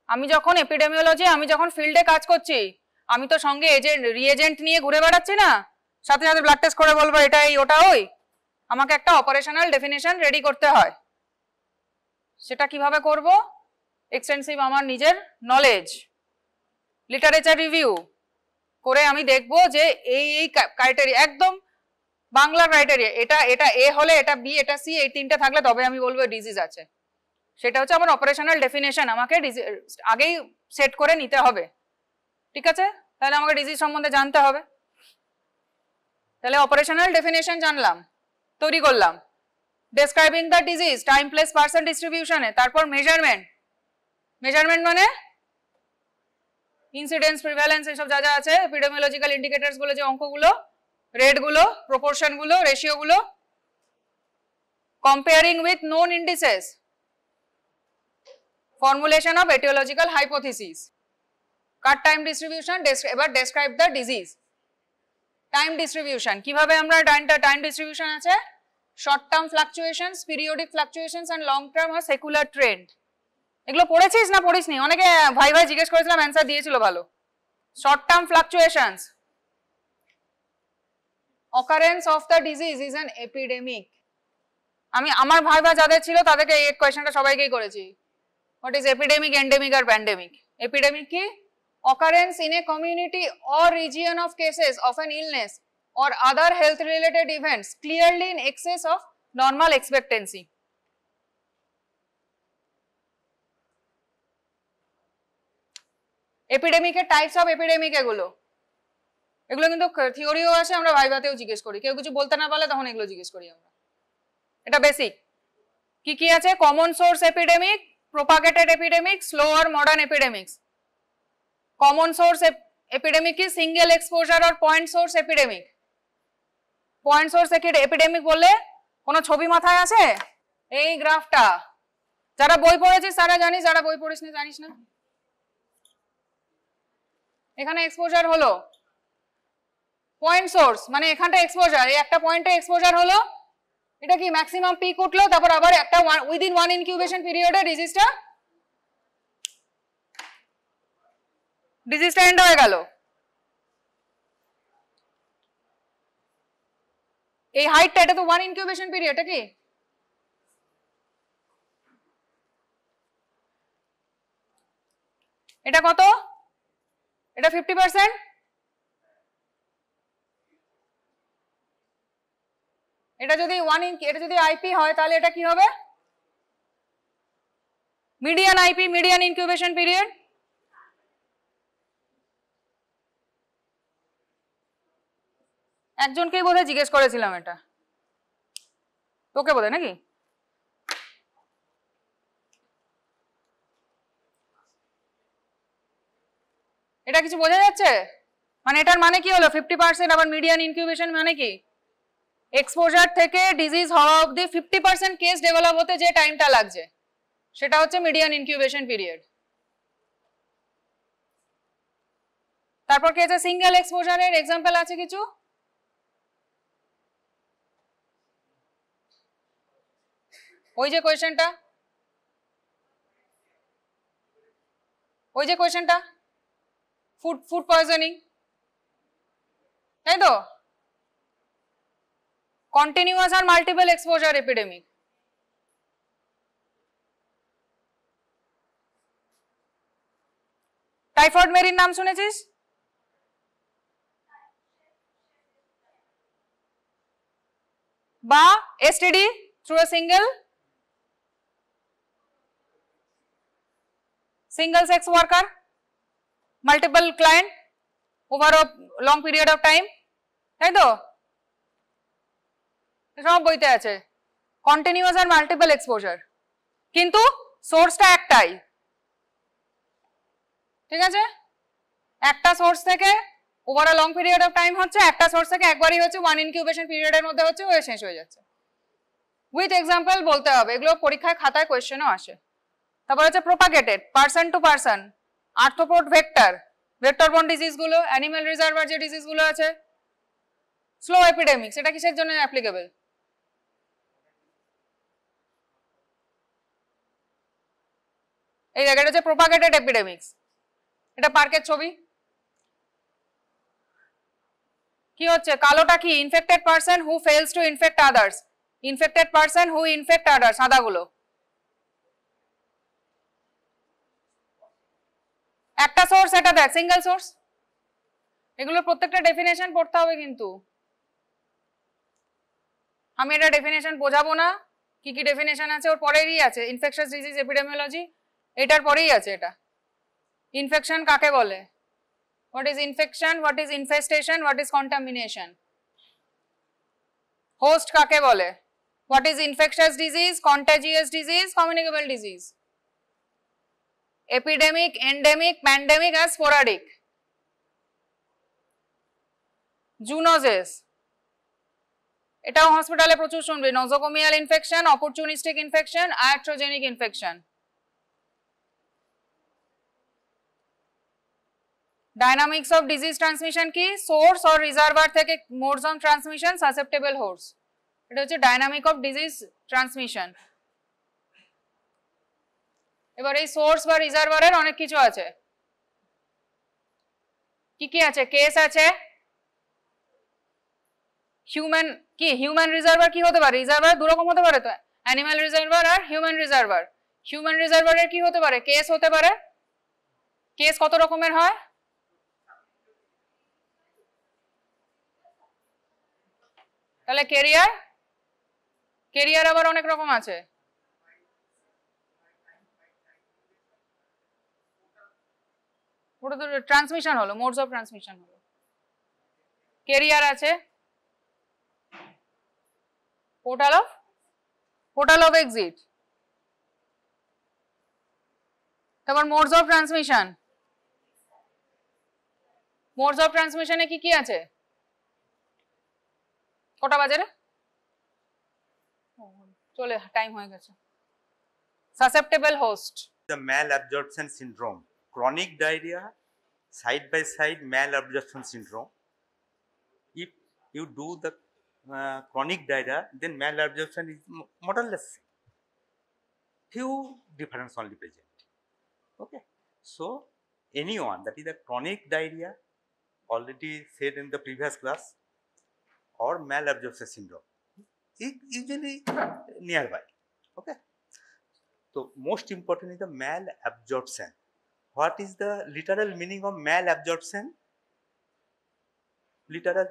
আমি যখন এপিডেমিওলজি, আমি যখন ফিল্ডে কাজ করছি, আমি তো সঙ্গে রিএজেন্ট নিয়ে ঘুরে বেড়াচ্ছি না, সাথে সাথে ব্লাড টেস্ট করে বলবো এটা এই ওটা ওই। আমাকে একটা অপারেশনাল ডেফিনেশন রেডি করতে হয়। সেটা কিভাবে করব? এক্সটেন্সিভ আমার নিজের নলেজ, লিটারেচার রিভিউ করে আমি দেখব যে এই এই ক্রাইটেরিয়া, একদম বাংলা ক্রাইটেরিয়া, এটা এ হলে এটা বি, এটা সি, এই তিনটে থাকলে তবে আমি বলবো ডিজিজ আছে। সেটা হচ্ছে আমার অপারেশনাল ডেফিনেশন, আমাকে আগেই সেট করে নিতে হবে, ঠিক আছে? তাহলে আমাকে ডিজিজ সম্বন্ধে জানতে হবে। তাহলে অপারেশনাল ডেফিনেশন জানলাম, তৈরি করলাম। Describing the disease, time place person ডিস্ট্রিবিউশনে, তারপর মেজারমেন্ট, মেজারমেন্ট মানে ইনসিডেন্স, প্রিভ্যালেন্স, এসব যা যা আছে, এপিডেমিওলজিক্যাল ইন্ডিকেটরস গুলো, যে অঙ্কগুলো, রেট গুলো, প্রপোর্শন গুলো, রেশিও গুলো। Comparing with known indices, formulation of aetiological hypothesis. Cut time distribution, এবার describe the disease. Time distribution, কিভাবে আমরা টাইম ডিস্ট্রিবিউশন আছে, short term fluctuations, periodic fluctuations and long term আর সেকুলার ট্রেন্ড। এগুলো পড়েছিস না পড়িসনি? অনেকে ভাই ভাই জিজ্ঞেস করেছিলাম, অ্যান্সার দিয়েছিল ভালো। Short term ফ্লাকচুয়েশনস, occurrence of the disease is an epidemic. আমি আমার ভাইবা যাদের ছিল তাদেরকে এই কোশ্চেনটা সবাইকেই করেছি। হোয়াট ইজ এপিডেমিক, এন্ডেমিক আর প্যান্ডেমিক? এপিডেমিক কি? occurrence in a community or region of cases of an illness or other health related events clearly in excess of normal expectancy. এপিডেমিকের টাইপস অফ এপিডেমিক এগুলো কিন্তু থিওরিও আছে, আমরা ভাইভাতেও জিজ্ঞেস করি। কেউ কিছু বলতে না পারলে তখন এগুলো জিজ্ঞেস করি আমরা। এটা বেসিক। কি কি আছে? Common source epidemic, propagated epidemic, slow আর modern epidemics. Common source epidemic কি? সিঙ্গেল এক্সপোজার আর point source epidemic. Point source epidemic বললে কোনো ছবি মাথায় আছে? এই গ্রাফটা, যারা বই পড়েছিস তারা জানিস, যারা বই পড়িস না জানিস না। এখানে এক্সপোজার হলো, পয়েন্ট সোর্স মানে এখানটা এক্সপোজার, এই একটা পয়েন্টে এক্সপোজার হলো, এটা কি ম্যাক্সিমাম পিক উঠলো, তারপর আবার একটা উইদিন ওয়ান ইনকিউবেশন পিরিয়ডে ডিজিজটা এন্ড হয়ে গেল। এই হাইটটা, এটা তো ওয়ান ইনকিউবেশন পিরিয়ড, এটা কি? এটা কত? এটা 50%। এটা যদি এটা যদি আইপি হয় তাহলে এটা কি হবে? Median IP, median incubation period. একজনকেই বোধহয় জিজ্ঞেস করেছিলাম এটা, তোকে বোধহয় নাকি? এটা কিছু বোঝা যাচ্ছে? মানে এটার মানে কি হলো 50%, আবার মিডিয়ান ইনকিউবেশন মানে কি? এক্সপোজার থেকে ডিজিজ হওয়া অবধি 50% কেস ডেভেলপ হতে যে টাইমটা লাগছে সেটা হচ্ছে মিডিয়ান ইনকিউবেশন পিরিয়ড। তারপর কি আছে? সিঙ্গেল এক্সপোজারের এক্সাম্পল আছে কিছু? ওই যে কোয়েশ্চেনটা, ফুড পয়জনিং, তাই তো? কন্টিনিউয়াস আর মাল্টিপল এক্সপোজার এপিডেমিক। টাইফয়েড মেরির নাম শুনেছিস? বা STD through a single sex worker, multiple client over a long period of time, তাই তো? সব বইতে আছে কন্টিনিউয়াস আর মাল্টিপল এক্সপোজার, কিন্তু সোর্সটা একটাই, ঠিক আছে? একটা সোর্স থেকে over a long period of time হচ্ছে, একটা সোর্স থেকে একবারই হচ্ছে, ওয়ান ইনকিউবেশন পিরিয়ডের মধ্যে হচ্ছে, হয়ে শেষ হয়ে যাচ্ছে। উইথ এক্সাম্পল বলতে হবে, এগুলো পরীক্ষায় খাতায় কোয়েশ্চেনও আসে। তারপর হচ্ছে propagated, person to person, arthropod vector, vector borne disease গুলো, অ্যানিমাল রিজার্ভার যে ডিজিজ গুলো আছে, স্লো এপিডেমিক, সেটা কিসের জন্য অ্যাপ্লিকেবল? এই জায়গাটা হচ্ছে প্রোপাগেটেড এপিডেমিক্স। এটা পার্কের ছবি। কি হচ্ছে? কালোটা কি? Infected person who fails to infect others, infected person who infect others, সাদাগুলো। একটা সোর্স, এটা দেখ সিঙ্গেল সোর্স। এগুলো প্রত্যেকটা ডেফিনেশন পড়তে হবে, কিন্তু আমি এটা ডেফিনেশন বোঝাবো না, কি কি ডেফিনেশন আছে ওর পরেই আছে। ইনফেকশাস ডিজিজ এপিডেমিওলজি এটার পরেই আছে। এটা ইনফেকশন কাকে বলে? What is infection, what is infestation, what is contamination. Host কাকে বলে? What is infectious disease, contagious disease, communicable disease? Epidemic, endemic, pandemic আর স্পোরাডিক? জুনোসিস, এটাও হসপিটালে প্রচুর শুনবে। Nosocomial infection, opportunistic infection, iatrogenic infection. Dynamics of disease transmission কি? Source or reservoir থেকে modes of transmission, susceptible host. এটা হচ্ছে dynamic of disease transmission. এবার এই সোর্স বা রিজার্ভারের অনেক কিছু আছে। কি কি আছে? কেস আছে, হিউম্যান কি হিউম্যান রিজার্ভার কি হতে পারে? রিজার্ভার দু রকম হতে পারে তো, অ্যানিমাল রিজার্ভার আর হিউম্যান রিজার্ভার। হিউম্যান রিজার্ভারের কি হতে পারে? কেস হতে পারে। কেস কত রকমের হয়? তাহলে ক্যারিয়ার, ক্যারিয়ার আবার অনেক রকম আছে। ওটা তো ট্রান্সমিশন হলো, মোডস অফ ট্রান্সমিশন হলো। ক্যারিয়ার আছে, পোর্টাল অফ এক্সিট। তারপর modes of transmission. Modes of ট্রান্সমিশনে কি কি আছে? কটা বাজে রে? চলে টাইম হয়ে গেছে। Susceptible host, the malabsorption syndrome, chronic diarrhea, side by side malabsorption syndrome. If you do the chronic diarrhea, then malabsorption is more or less few difference only present. Okay, so anyone that is a chronic diarrhea, already said in the previous class, or malabsorption syndrome is usually nearby. Okay. So most important is the malabsorption. What is the literal meaning of malabsorption? Literal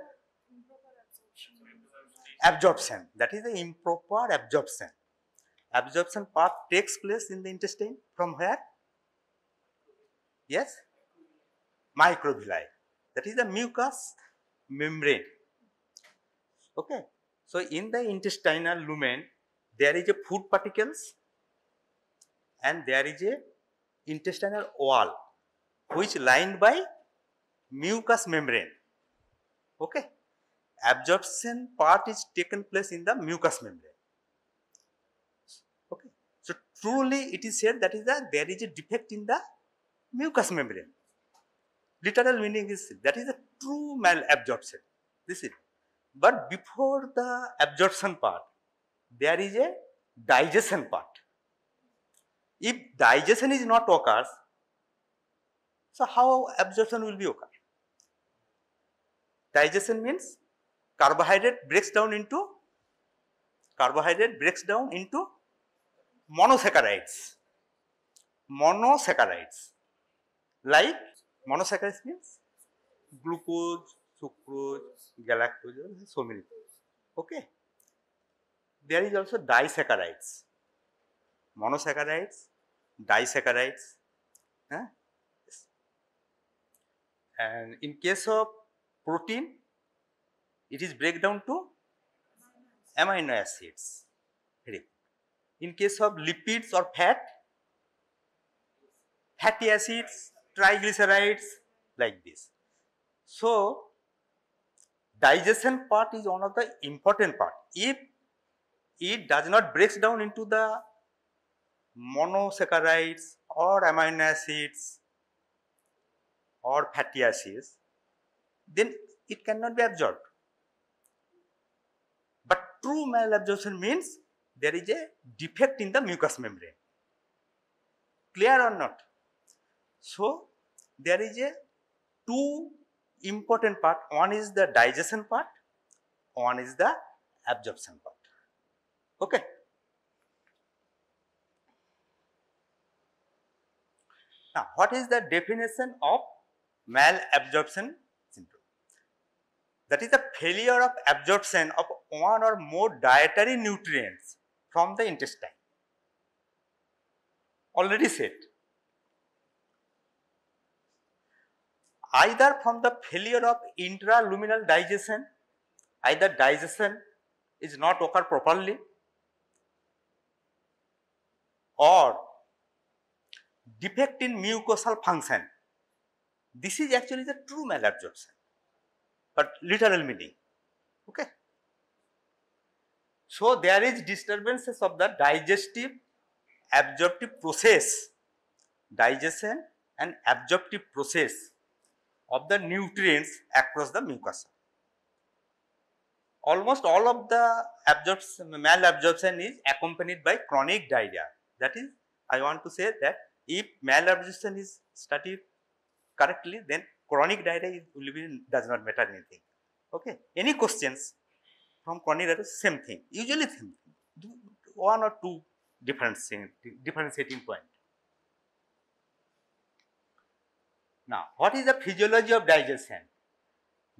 absorption. That is the improper absorption. Absorption part takes place in the intestine from where? Yes, microvilli. That is the mucous membrane. Okay. So in the intestinal lumen, there is a food particles and there is a intestinal wall which lined by mucous membrane. Okay, absorption part is taken place in the mucous membrane. Okay, so truly it is said that is there is a defect in the mucous membrane. Literal meaning is that is a true malabsorption. This is, but before the absorption part, there is a digestion part. If digestion is not occurs, so how absorption will be occur? Digestion means carbohydrate breaks down into monosaccharides. Like monosaccharides means glucose, sucrose, galactose, so many things. Okay. There is also disaccharides. Monosaccharides, disaccharides. Yes. And in case of protein, it is break down to amino acids. In case of lipids or fat, fatty acids, triglycerides, like this. So digestion part is one of the important part. If it does not breaks down into the monosaccharides or amino acids or fatty acids, then it cannot be absorbed. But true malabsorption means there is a defect in the mucous membrane. Clear or not? So there is a two important part. One is the digestion part, one is the absorption part. Okay. Now, what is the definition of malabsorption syndrome? That is the failure of absorption of one or more dietary nutrients from the intestine. Already said. Either from the failure of intraluminal digestion, either digestion is not occur properly, or defect in mucosal function. This is actually the true malabsorption, but literal meaning. Okay. So there is disturbances of the digestive absorptive process, digestion and absorptive process of the nutrients across the mucosa. Almost all of the malabsorption is accompanied by chronic diarrhea. That is, I want to say that if malabsorption is studied correctly, then chronic diarrhea does not matter anything. Okay. Any questions from chronic diarrhea? Same thing. Usually same thing. One or two differentiating point. Now, what is the physiology of digestion?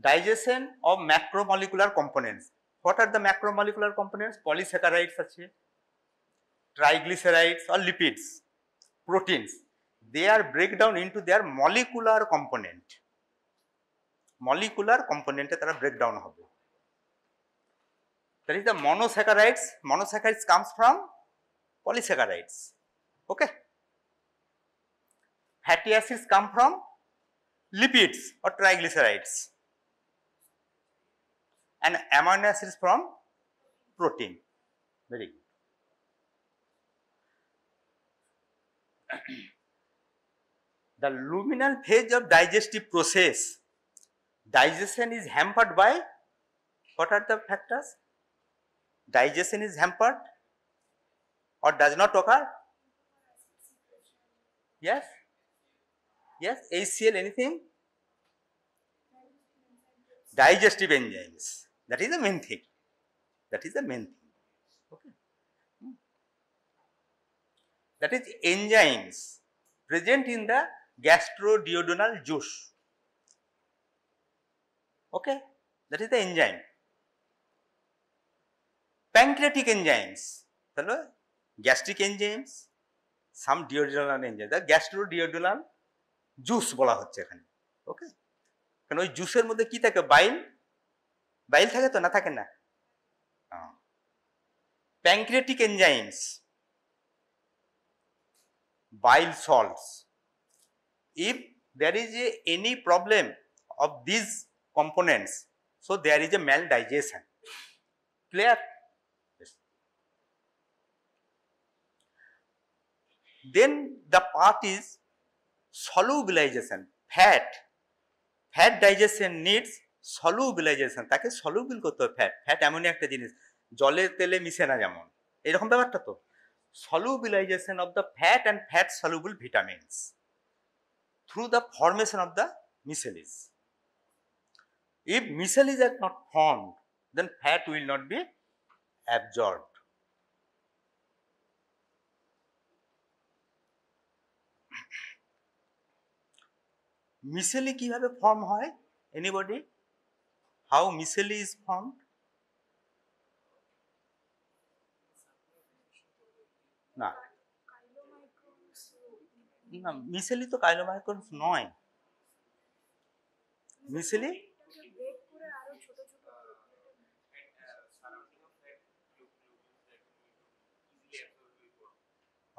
Digestion of macromolecular components. What are the macromolecular components? Polysaccharides, triglycerides or lipids, proteins. They are break down into their molecular component. Molecular component tara breakdown hobe. That is the monosaccharides. Monosaccharides comes from polysaccharides. Okay. Fatty acids come from lipids or triglycerides, and amino acids from protein. Very good. The luminal phase of digestive process, digestion is hampered by, what are the factors? Digestion is hampered or does not occur? Yes? Yes, HCl, anything? Digestive enzymes. That is the main thing. That is the main thing. Okay. That is enzymes present in the gastroduodenal juice. Okay. That is the enzyme. Pancreatic enzymes. Hello? Gastric enzymes, some duodenal enzymes. The gastroduodenal juice বলা হচ্ছে এখানে। ওকে, কারণ ওই জুসের মধ্যে কি থাকে? বাইল, বাইল থাকে তো, না থাকে না? Pancreatic enzymes, bile salts. If there is any problem of these components, so there is a maldigestion. Clear? Yes. Then the part is solubilization. Fat digestion needs solubilization. তাকে soluble করতে হবে ফ্যাট। ফ্যাট এমনই একটা জিনিস, জলে তেলে মিশে না, যেমন এরকম ব্যাপারটা তো। Solubilization of the fat and fat soluble vitamins through the formation of the micelles. If micelles are not formed, then fat will not be absorbed. Micelle কিভাবে ফর্ম হয়? Anybody? How micelle is formed? না, না, মিসেলি তো কাইলোমাইক্রনস নয়। মিসেলি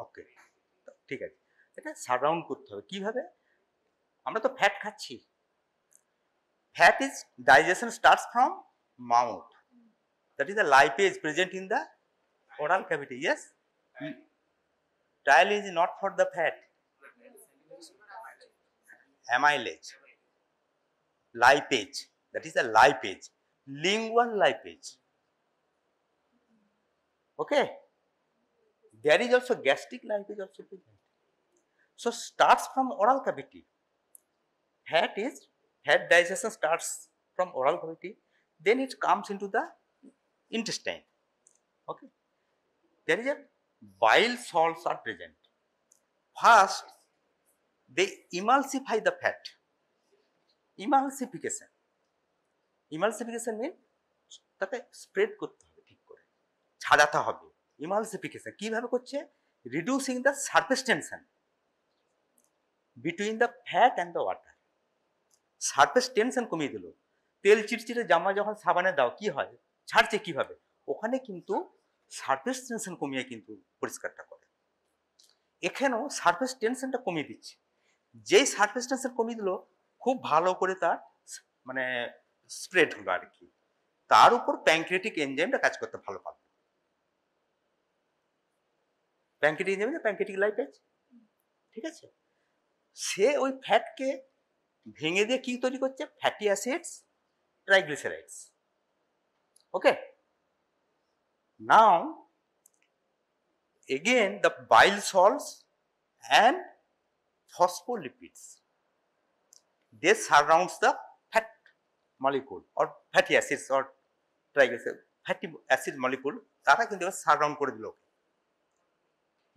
ওকে, ঠিক আছে, এটা surround করতে হবে কিভাবে? আমরা তো ফ্যাট খাচ্ছি। Fat is digestion starts from mouth. That is the lipase present in the oral cavity. Yes. Trial is not for the fat. Amylase, lipase. That is the lipase. Lingual lipase. Okay. There is also gastric lipase also present. So starts from oral cavity. Fat digestion starts from oral cavity, then it comes into the intestine. Okay. There is a bile salts are present. First, they emulsify the fat. Emulsification. Emulsification means তাকে spread করতে হবে, ঠিক করে ছাড়াতে হবে। Emulsification কিভাবে করছে? Reducing the surface tension between the fat and the water. Surface tension কমিয়ে দিল। তেল চিটচিটে জামা যখন সাবানে দাও কি হয়? ছাড়ছে কিভাবে? ওখানে কিন্তু সারফেস টেনশন কমিয়ে কিন্তু পরিষ্কারটা করে। এখানেও সারফেস টেনশনটা কমিয়ে দিচ্ছে। যেই সারফেস টেনশন কমিয়ে দিল, খুব ভালো করে তার মানে স্প্রেড হলো আর কি, তার উপর প্যানক্রিয়াটিক এনজাইমটা কাজ করতে ভালো পারবে। প্যানক্রিয়াটিক এনজাইম না প্যানক্রিয়াটিক লাইপেজ, ঠিক আছে, সে ওই ফ্যাটকে ভেঙে দিয়ে কি তৈরি করছে, fatty acids, triglycerides. Okay, now again the bile salts and phospholipids, they surrounds the fat molecule or fatty acids or triglycerides, fatty acid molecule, তারা কিন্তু সারাউন্ড করে দিল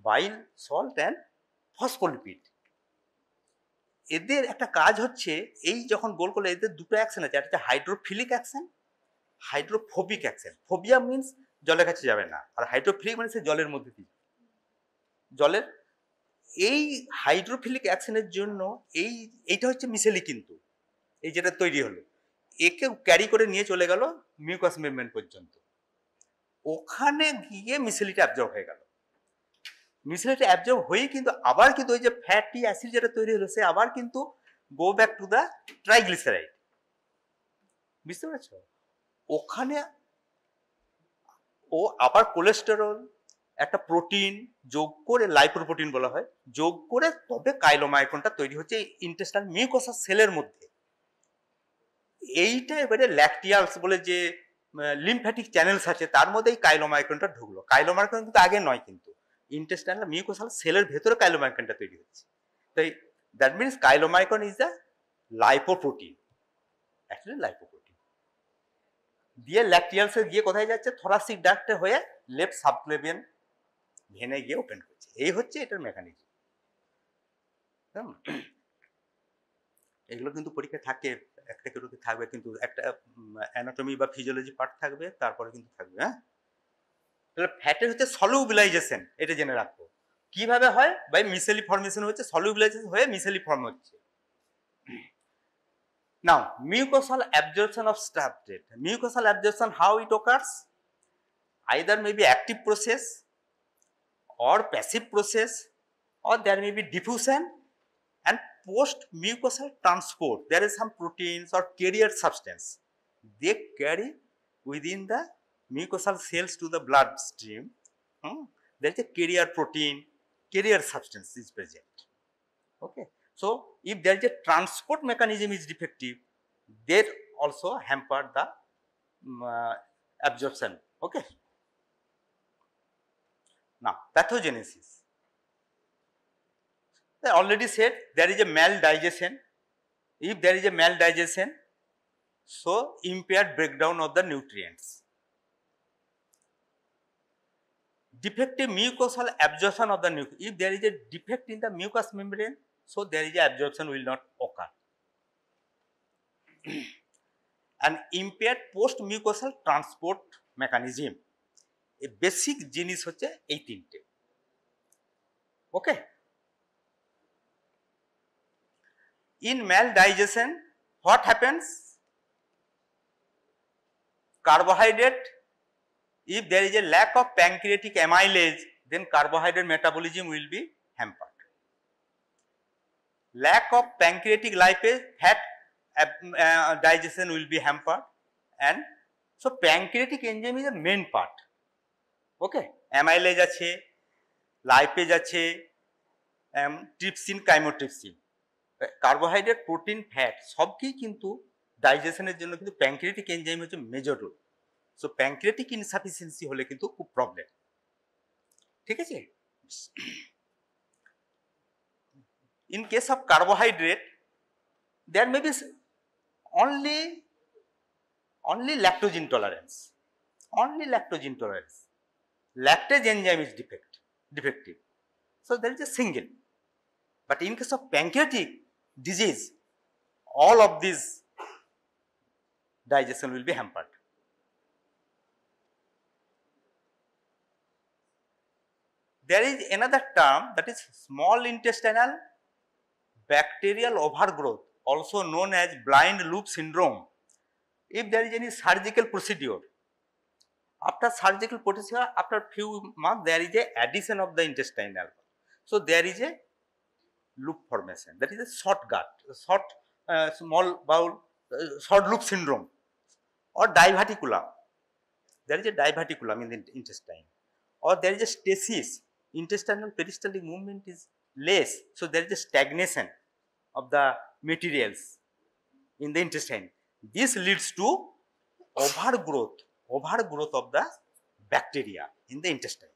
বাইল সল্ট অ্যান্ড ফসফোলিপিড। এদের একটা কাজ হচ্ছে, এই যখন গোল করলে এদের দুটো অ্যাকশন আছে, একটা হচ্ছে hydrophilic action, hydrophobic action. Phobia means জলের কাছে যাবে না, আর হাইড্রোফিলিক মানে সে জলের মধ্যে দিয়ে জলের। এই হাইড্রোফিলিক অ্যাকশনের জন্য এইটা হচ্ছে মিসেলি, কিন্তু এই যেটা তৈরি হলো একে ক্যারি করে নিয়ে চলে গেল মিউকাস মেমব্রেন পর্যন্ত, ওখানে গিয়ে মিসেলিটা অ্যাবজর্ব হয়ে গেল। মিসেলিটা অ্যাবজর্ব হয়ে কিন্তু আবার কিন্তু ওই যে ফ্যাটি অ্যাসিড যেটা তৈরি হলো, সে আবার কিন্তু go back to the triglyceride. বুঝতে পেরেছ? ওখানে ও আবার কোলেস্টেরল, একটা প্রোটিন যোগ করে, লাইপোপ্রোটিন বলা হয়, যোগ করে তবে কাইলোমাইক্রনটা তৈরি হচ্ছে ইন্টেস্টাইন মিউকোসা সেলের মধ্যে। এইটা এবারে ল্যাকটিয়ালস বলে যে লিম্ফ্যাটিক চ্যানেলস আছে, তার মধ্যে এই কাইলোমাইক্রনটা ঢুকলো। কাইলোমাইক্রন কিন্তু আগে নয়, কিন্তু ইন্টেস্টাইন মিউকোসাল সেলের ভেতরে কাইলোমাইক্রনটা তৈরি হচ্ছে। তাই that means chylomicron is the lipoprotein, actually lipoprotein. দিয়ে ল্যাকটিয়ালসে গিয়ে কোথায় যাচ্ছে, থোরাসিক ডাক্টে হয়ে লেফট সাবক্লেভিয়ান ভেনে গিয়ে ওপেন করছে। এই হচ্ছে এটার মেকানিজম। এগুলো কিন্তু পরীক্ষা থাকে, একটা কেউ থাকবে, কিন্তু একটা অ্যানাটমি বা ফিজিওলজি পার্ট থাকবে, তারপরে কিন্তু থাকবে। হ্যাঁ, তাহলে ফ্যাটের হচ্ছে সলিউবিলাইজেশন, এটা জেনে রাখবো। কিভাবে হয়? বাই মিসেলি ফর্মেশন হচ্ছে, সলিউবিলাইজেশন হয়ে মিসেলি ফর্ম হচ্ছে। Now, mucosal absorption of substrate. Mucosal absorption, how it occurs? Either may be active process or passive process, or there may be diffusion and post mucosal transport. There is some proteins or carrier substance. They carry within the mucosal cells to the bloodstream. There is a carrier protein, carrier substance is present. Okay. So, if there is a transport mechanism is defective, they also hamper the absorption. Okay. Now, pathogenesis. I already said there is a maldigestion. If there is a maldigestion, so impaired breakdown of the nutrients. Defective mucosal absorption of the nutrients. If there is a defect in the mucous membrane, so there is a absorption will not occur. And impaired post mucosal transport mechanism. A basic জিনিস হচ্ছে এই তিনটে। ওকে, in maldigestion what happens? Carbohydrate, if there is a lack of pancreatic amylase, then carbohydrate metabolism will be hampered. Lack of pancreatic lipase, fat digestion will be hampered, and so pancreatic enzyme is a main part. Okay, amylase আছে, lipase আছে, trypsin, chymotrypsin, carbohydrate, protein, fat সবকেই কিন্তু ডাইজেশনের জন্য কিন্তু pancreatic enzyme হচ্ছে major role. So pancreatic insufficiency হলে কিন্তু খুব প্রবলেম। ঠিক আছে, in case of carbohydrate there may be only lactose intolerance, lactase enzyme is defective, so there is a single. But in case of pancreatic disease, all of these digestion will be hampered. There is another term, that is small intestinal bacterial overgrowth, also known as blind loop syndrome. If there is any surgical procedure After surgical procedure, after few months, there is a addition of the intestinal. So there is a loop formation. That is a short gut, short small bowel, short loop syndrome, or diverticulum. There is a diverticulum in the intestine, or there is a stasis. Intestinal peristaltic movement is less, so there is a stagnation of the materials in the intestine. This leads to overgrowth of the bacteria in the intestine.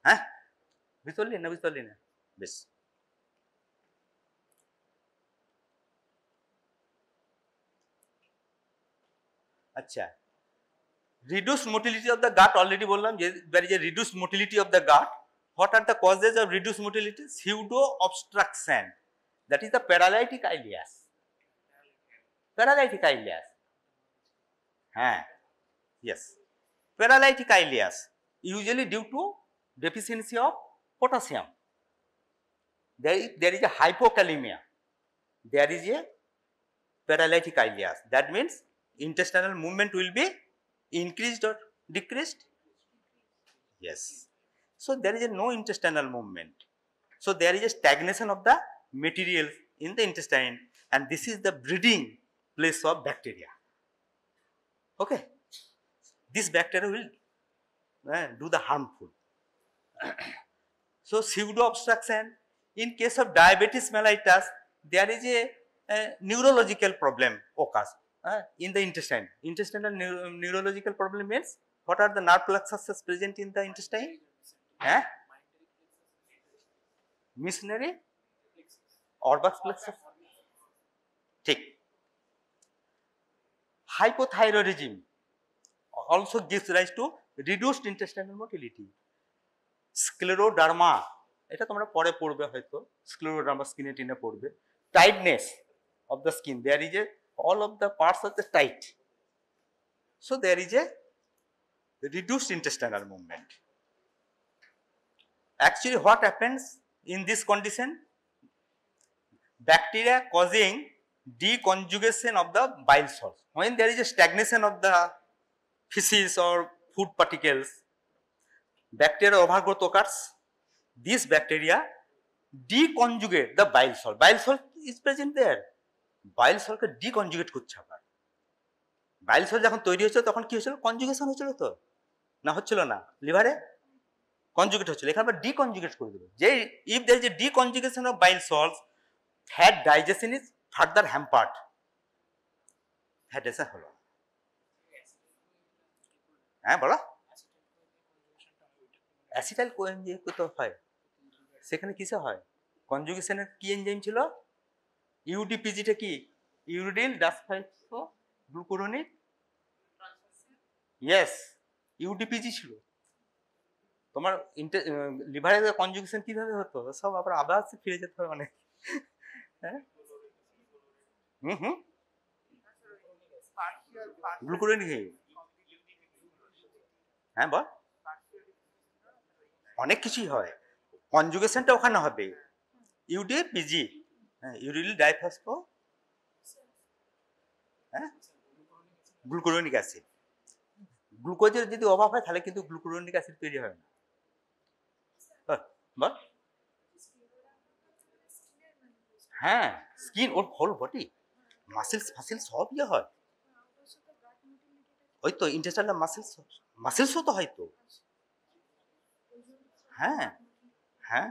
হ্যাঁ, বুঝতে পারলি না বেশ। আচ্ছা, reduced motility of the gut, already বললাম যে there is a reduced motility of the gut. What are the causes of reduced motility? Pseudo obstruction, that is the paralytic ileus. Paralytic ileus, yes, paralytic ileus, usually due to deficiency of potassium. There is a hypokalemia, there is a paralytic ileus. That means intestinal movement will be increased or decreased? Yes. So there is a no intestinal movement. So there is a stagnation of the material in the intestine, and this is the breeding place of bacteria. Okay. This bacteria will do the harmful. So pseudo obstruction. In case of diabetes mellitus, there is a neurological problem occurs in the intestine. Intestinal neurological problem means what are the nerve plexuses present in the intestine? Missionary Orbach plexus. Take. Hypothyroidism also gives rise to reduced intestinal motility. Scleroderma, এটা তোমরা পরে পড়বে হয়তো, scleroderma skin টিনে পড়বে. Tightness of the skin, there is a all of the parts are the tight, so there is a reduced intestinal movement. Actually what happens in this condition? Bacteria causing deconjugation of the bile salts. When there is a stagnation of the feces or food particles, bacteria overgrowth occurs. This bacteria deconjugate the bile salt. Bile salt is present there. Bile salt K deconjugate করছে আবার। bile salt যখন তৈরি হয়েছিল তখন কি হয়েছিল? Conjugation হয়েছিল তো? না হচ্ছিল না? লিভারে কনজুগেট হচ্ছিল, এখানে আবার ডিকনজুগেট করে দিল। যে if there is a deconjugation of bile salts, fat digestion is further hampered. fat digestion হলো। হ্যাঁ বলো। অ্যাসিটাইল কোএনজাইম তো হয়, সেখানে কিসে হয়? কনজুগেশনের কি এনজাইম ছিল? ইউডিপিজিটা কি? ইউরিডিল ডাসফাইসো গ্লুকুরোনিক, ইয়েস, ইউডিপিজি ছিল। তোমার লিভারের কনজুগেশন কিভাবে হতো? সব আবার ফিরে যেতে হবে অনেক। হ্যাঁ, গ্লুকুরোনিক, হ্যাঁ বল, অনেক কিছুই হয়। কনজুগেশনটা ওখানে হবে ইউডিপিজি, ইউরিল ডাইফসফো, হ্যাঁ, গ্লুকুরোনিক অ্যাসিড। গ্লুকোজের যদি অভাব হয় তাহলে কিন্তু গ্লুকুরোনিক অ্যাসিড তৈরি হয় না। বল, হ্যাঁ, স্কিন, ওর হোল বডি, মাসেলস ফাসেলস সব ইয়ে হয়। ওই তো ইন্টেস্টাইনাল মাসেলসও তো হয় তো। হ্যাঁ হ্যাঁ,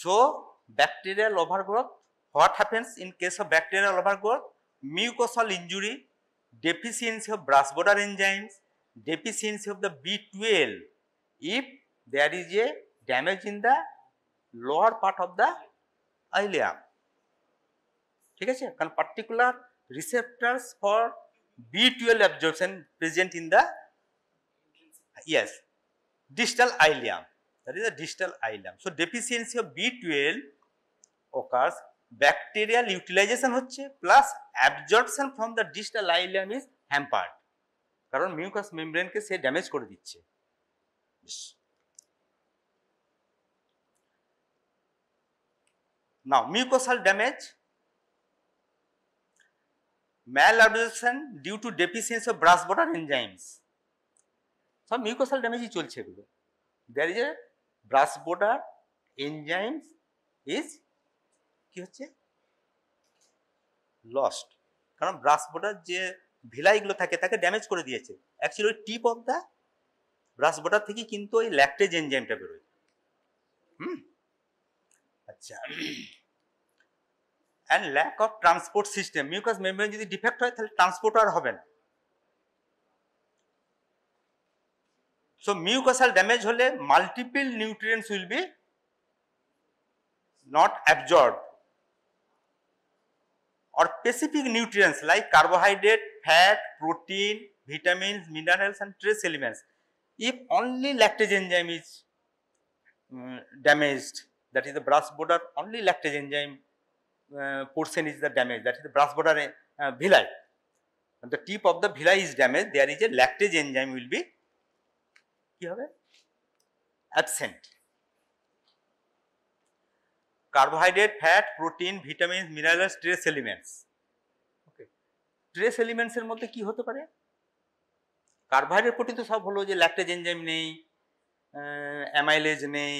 so bacterial overgrowth, what happens in case of bacterial overgrowth? Mucosal injury, deficiency of brush border enzymes, deficiency of the B12 if there is a damage in the lower part of the ileum. ঠিক আছে, কারণ particular receptors for B12 absorption present in the, yes, distal ileum. That is a distal ileum. So deficiency of B12 occurs, bacterial utilization হচ্ছে plus absorption from the distal ileum is hampered, কারণ mucus মেমব্রেনকে সে damage করে দিচ্ছে। Now, mucosal damage, malabsorption due to deficiency of brush border enzymes. So, mucosal damage is চলছে এগুলো. There is a brush border enzymes is কি হচ্ছে lost. কারণ brush border যে ভিলাইগুলো থাকে তাকে ড্যামেজ করে দিয়েছে. Actually tip of the brush border থেকে কিন্তু ওই ল্যাকটেজ এনজাইমটা বেরোয়. আচ্ছা, and lack of transport system, mucous membrane যদি ডিফেক্ট হয় তাহলে ট্রান্সপোর্ট আর হবে না. So mucosal damage হলে multiple nutrients will be not absorbed, or specific nutrients like carbohydrate, fat, protein, vitamins, minerals and trace elements. If only lactase enzyme is damaged, that is the brush border, only lactase enzyme portion is the damage, that is the brush border villi. When the tip of the villi is damaged, there is a lactase enzyme will be কি হবে absent. Carbohydrate, fat, protein, vitamins, minerals, trace elements. Okay, trace elements এর মধ্যে কি হতে পারে? Carbohydrate, protein তো সব হলো, যে ল্যাকটেজ এনজাইম নেই, অ্যামাইলেজ নেই,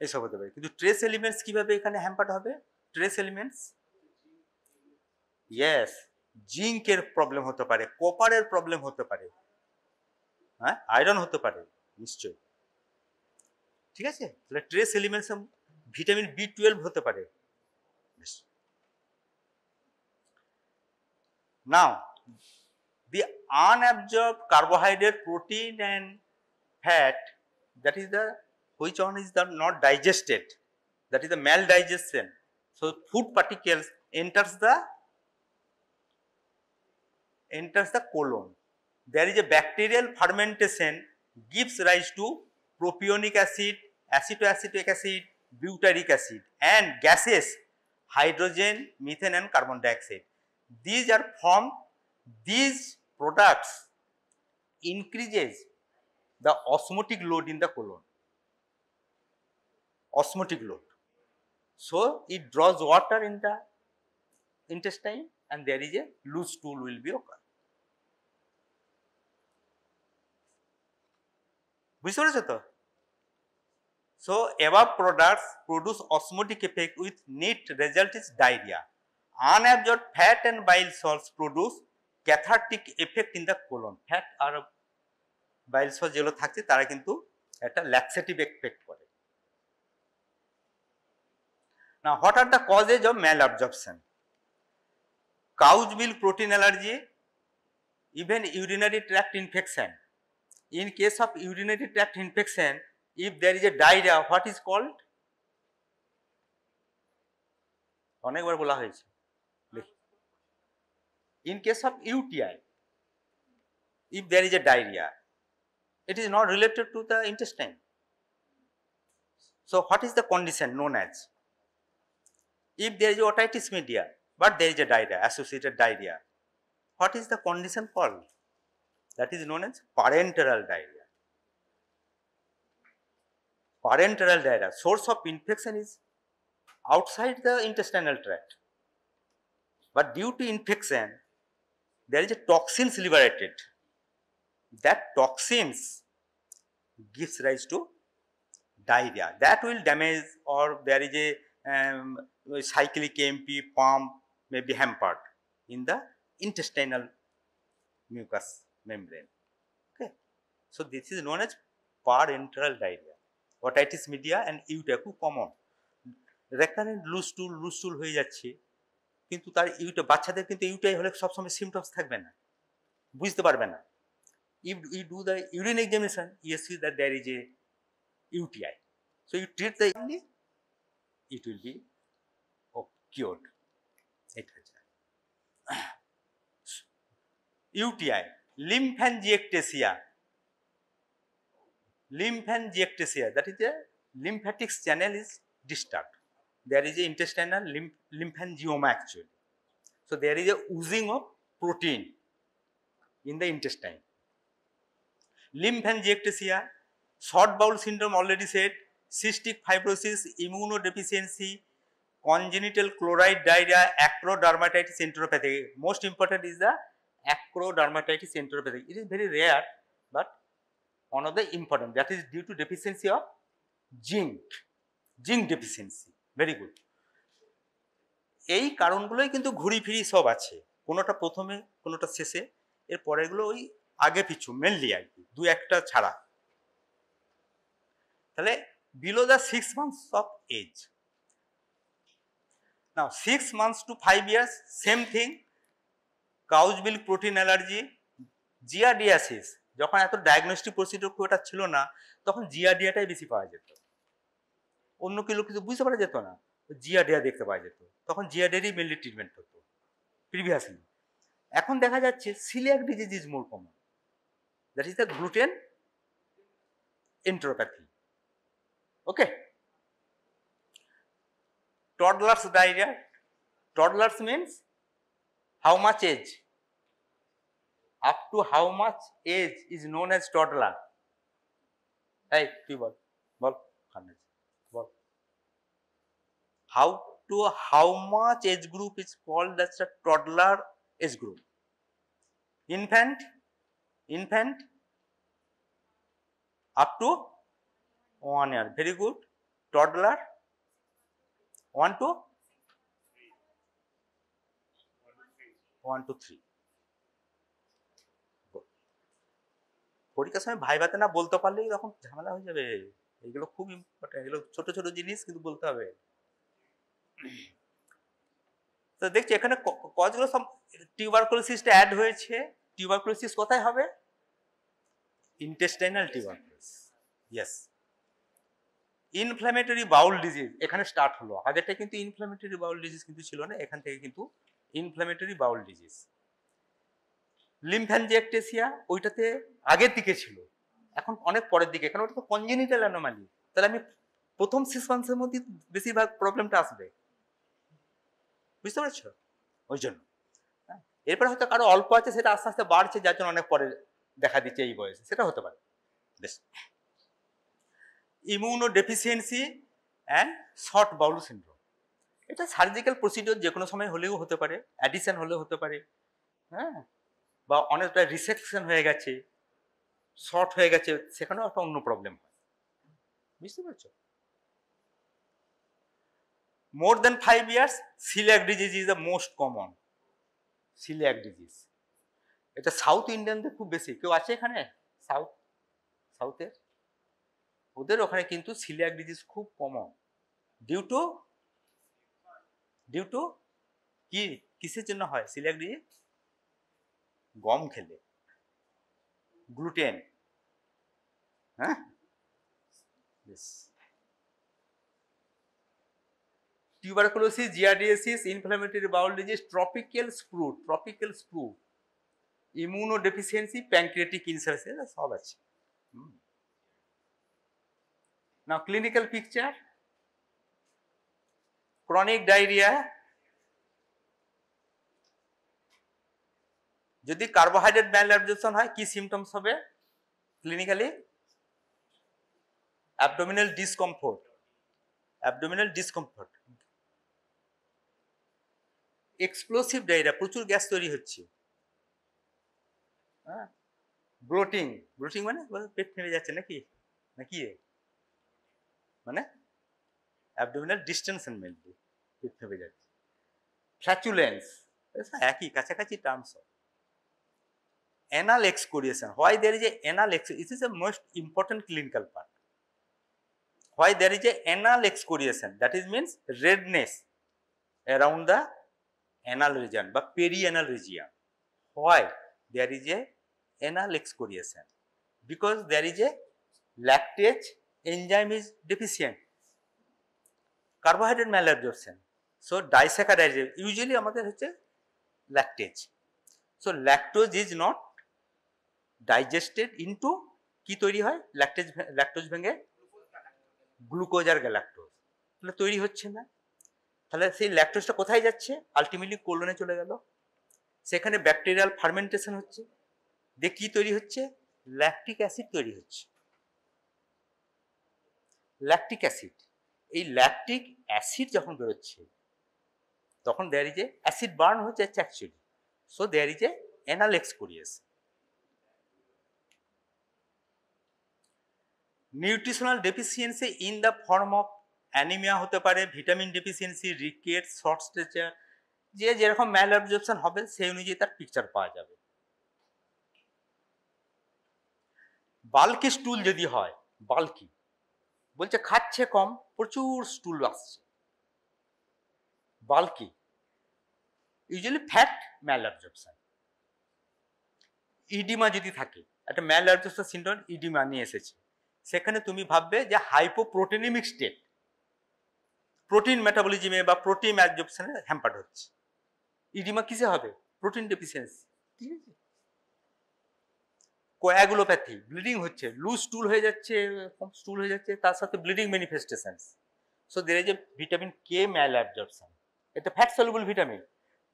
এসব হতে পারে. কিন্তু ট্রেস এলিমেন্টস কিভাবে এখানে হ্যাম্পার্ড হবে? ট্রেস এলিমেন্টস, ইয়েস, জিঙ্কের প্রবলেম হতে পারে, কপারের প্রবলেম হতে পারে, হ্যাঁ, আয়রন হতে পারে নিশ্চয়. ঠিক আছে, তাহলে ট্রেস এলিমেন্টস ভিটামিন B12 হতে পারে. নাও the unabsorbed carbohydrate, protein and fat, that is the which one is the not digested, that is the maldigestion. So food particles enters the colon. There is a bacterial fermentation gives rise to propionic acid, acetoacetic acid, butyric acid and gases hydrogen, methane and carbon dioxide. These are formed, these products increases the osmotic load in the colon, osmotic load. So it draws water in the intestine and there is a loose stool will be occur. বুঝতে পেরেছো তো? So above products produce osmotic effect with net result is diarrhea. Unabsorbed fat and bile salts produce cathartic effect in the colon. Fat R bile salts যেগুলো থাকছে তারা কিন্তু একটা laxative effect করে. Now what are the causes of malabsorption? Cow's milk protein allergy, even urinary tract infection. In case of urinary tract infection, if there is a diarrhea, what is called? অনেকবার বলা হয়েছে. In case of UTI, if there is a diarrhea, it is not related to the intestine. So what is the condition known as? If there is otitis media, but there is a diarrhea, associated diarrhea, what is the condition called? That is known as parenteral diarrhea. Parenteral diarrhea, source of infection is outside the intestinal tract, but due to infection there is a toxins liberated. That toxins gives rise to diarrhea. That will damage, or there is a cyclic AMP pump may be hampered in the intestinal mucous membrane. Okay, so this is known as parenteral diarrhea. Otitis media and UTI খুব common. Recurrent loose stool হয়ে যাচ্ছে, কিন্তু তার Yuta বাচ্চাদের কিন্তু ইউটাই হলে সবসময় symptoms থাকবে না, বুঝতে পারবে না. If you do the urine examination, you see that there is a UTI. So you treat the early, it will be cured. UTI, lymphangiectasia. Lymphangiectasia, that is a lymphatic channel is disturbed. There is a intestinal lymphangioma actually. So there is a oozing of protein in the intestine. Lymphangiectasia, short bowel syndrome already said, cystic fibrosis, immunodeficiency, congenital chloride diarrhea, acrodermatitis enteropathy. Most important is the acrodermatitis enteropathy. It is very rare, but one of the important, that is due to deficiency of zinc deficiency. Very good. এই কারণগুলোই কিন্তু ঘুরি ফিরি সব আছে, কোনোটা প্রথমে কোনোটা শেষে, এর পরেরগুলো ওই আগে পিছু মেনলি আর কি, দু একটা ছাড়া। তাহলে below the 6 months of age, now 6 months to 5 years same thing, cow's milk protein allergy, giardiasis. যখন এত ডায়াগনস্টিক প্রসিডিউর খুব একটা ছিল না, তখন জিয়ারডিয়াটাই বেশি পাওয়া যেত, অন্য কিছু বুঝতে পারা যেত না, জিয়ারডিয়া দেখতে পাওয়া যেত, তখন জিয়ারডিয়ারই মেনলি ট্রিটমেন্ট হতো প্রিভিয়াসলি। এখন দেখা যাচ্ছে coeliac disease is more common, that is the gluten enteropathy. Okay, toddlers diarrhea. Toddlers means how much age? Up to how much age is known as toddler? Hey, তুই বল বল। How much age group is called as a toddler age group? Infant up to 1 year. Very good. Toddler 1 to 3. পরীক্ষার সময় ভাইভাতে না বলতে পারলেই তখন ঝামেলা হয়ে যাবে। এগুলো খুব ইম্পর্টেন্ট, এগুলো ছোট ছোট জিনিস কিন্তু বলতে হবে। তো দেখছি এখানে কজগুলো সব টিউবারকুলোসিসটা অ্যাড হয়েছে। টিউবারকুলোসিস কোথায় হবে? Intestinal tuberculosis. Yes, inflammatory bowel disease এখানে স্টার্ট হলো। আগেরটা কিন্তু ইনফ্ল্যামেটরি বাউল ডিজিজ কিন্তু ছিল না, এখান থেকে কিন্তু ইনফ্ল্যামেটরি বাউল ডিজিজ। লিম্ফ্যানজিয়েকটেসিয়া ওইটাতে আগের দিকে ছিল, এখন অনেক পরের দিকে, কারণ ওটা তো কনজেনিটাল অ্যানোমালি। তাহলে আমি প্রথম 6 months মধ্যে বেশিরভাগ প্রবলেমটা আসবে, বুঝতে পারছো? ওই জন্য এরপরে হয়তো কারো অল্প আছে, সেটা আস্তে আস্তে বাড়ছে, যার জন্য অনেক পরে দেখা দিচ্ছে এই বয়সে, সেটা হতে পারে। বেশ, immunodeficiency and short Baul syndrome, এটা সার্জিক্যাল প্রসিডিওর যে কোনো সময় হলেও হতে পারে, অ্যাডিশন হলেও হতে পারে, হ্যাঁ, বা অনেকটা রিসেকশন হয়ে গেছে, শর্ট হয়ে গেছে, সেখানেও একটা অন্য প্রবলেম হয়, বুঝতে পারছো? More than 5 years, celiac disease is the most common. Celiac disease. এটা সাউথ ইন্ডিয়ানদের খুব বেশি। কেউ আছে এখানে সাউথের? ওদের ওখানে কিন্তু সিলিয়াক ডিজিজ খুব কমন। ডিউ টু কি, কিসের জন্য হয় সিলিয়াক ডিজিজ? গম খেলে, গ্লুটেন। হ্যাঁ, tuberculosis, giardiasis, inflammatory bowel disease, tropical sprue, immunodeficiency, pancreatic insufficiency, সব আছে। Now clinical picture, chronic diarrhoea, যদি কার্বোহাইড্রেট ম্যালঅ্যাবজর্পশন হয় কি সিমটমস হবে clinically? Abdominal discomfort, explosive diarrhoea, প্রচুর গ্যাস তৈরি হচ্ছে, হ্যাঁ, ব্লোটিং মানে পেট ফেটে যাচ্ছে নাকি মানে অ্যাবডোমিনাল ডিস্টেনশন, মেনলি পেট ফেটে যাচ্ছে। ফ্ল্যাচুলেন্স, একই কাছাকাছি terms. anal excoriation, why there is a anal excoriation? This is the most important clinical part. Why there is a anal excoriation? That is means redness around the anal region বা perianal region. Why there is a anal excoriation? Because there is a lactase enzyme is deficient, carbohydrate malabsorption, so disaccharides usually আমাদের হচ্ছে lactase, so lactose is not digested into কি তৈরি হয়? Lactose ভেঙে glucose আর galactose, তাহলে তৈরি হচ্ছে না। তাহলে সেই ল্যাকটোজটা কোথায় যাচ্ছে? আলটিমেটলি কোলনে চলে গেল, সেখানে ব্যাকটেরিয়াল ফার্মেন্টেশন হচ্ছে, দিয়ে কি তৈরি হচ্ছে? ল্যাকটিক অ্যাসিড তৈরি হচ্ছে। ল্যাকটিক অ্যাসিড, এই ল্যাকটিক অ্যাসিড যখন বেরোচ্ছে তখন there is a acid burn হচ্ছে actually, so there is a anal excoriation. Nutritional deficiency in the form of anaemia হতে পারে, vitamin deficiency, ricket, short stature, যে যেরকম ম্যাল অ্যাবজর্পশন হবে সেই অনুযায়ী তার পিকচার পাওয়া যাবে। বাল্কি স্টুল যদি হয়, বাল্কি বলছে খাচ্ছে কম, প্রচুর স্টুল আসছে, বাল্কি, ইউজুয়ালি ফ্যাট ম্যাল অ্যাবজর্পশন। ইডিমা যদি থাকে, একটা ম্যাল অ্যাবজর্পশন সিনড্রোম ইডিমা নিয়ে এসেছে, সেখানে তুমি ভাববে যে হাইপোপ্রোটিনিমিক স্টেট, প্রোটিন মেটাবলিজমে বা প্রোটিন অ্যাবজর্পশনে হ্যাম্পার্ড হচ্ছে। ইডিমা কিসে হবে? প্রোটিন ডেফিসিয়েন্সি, ঠিক আছে। কোয়াগুলোপ্যাথি, ব্লিডিং হচ্ছে, লুজ স্টুল হয়ে যাচ্ছে, স্টুল হয়ে যাচ্ছে, তার সাথে bleeding manifestations, so there is a vitamin K malabsorption. এটা ফ্যাট সলিউবল ভিটামিন,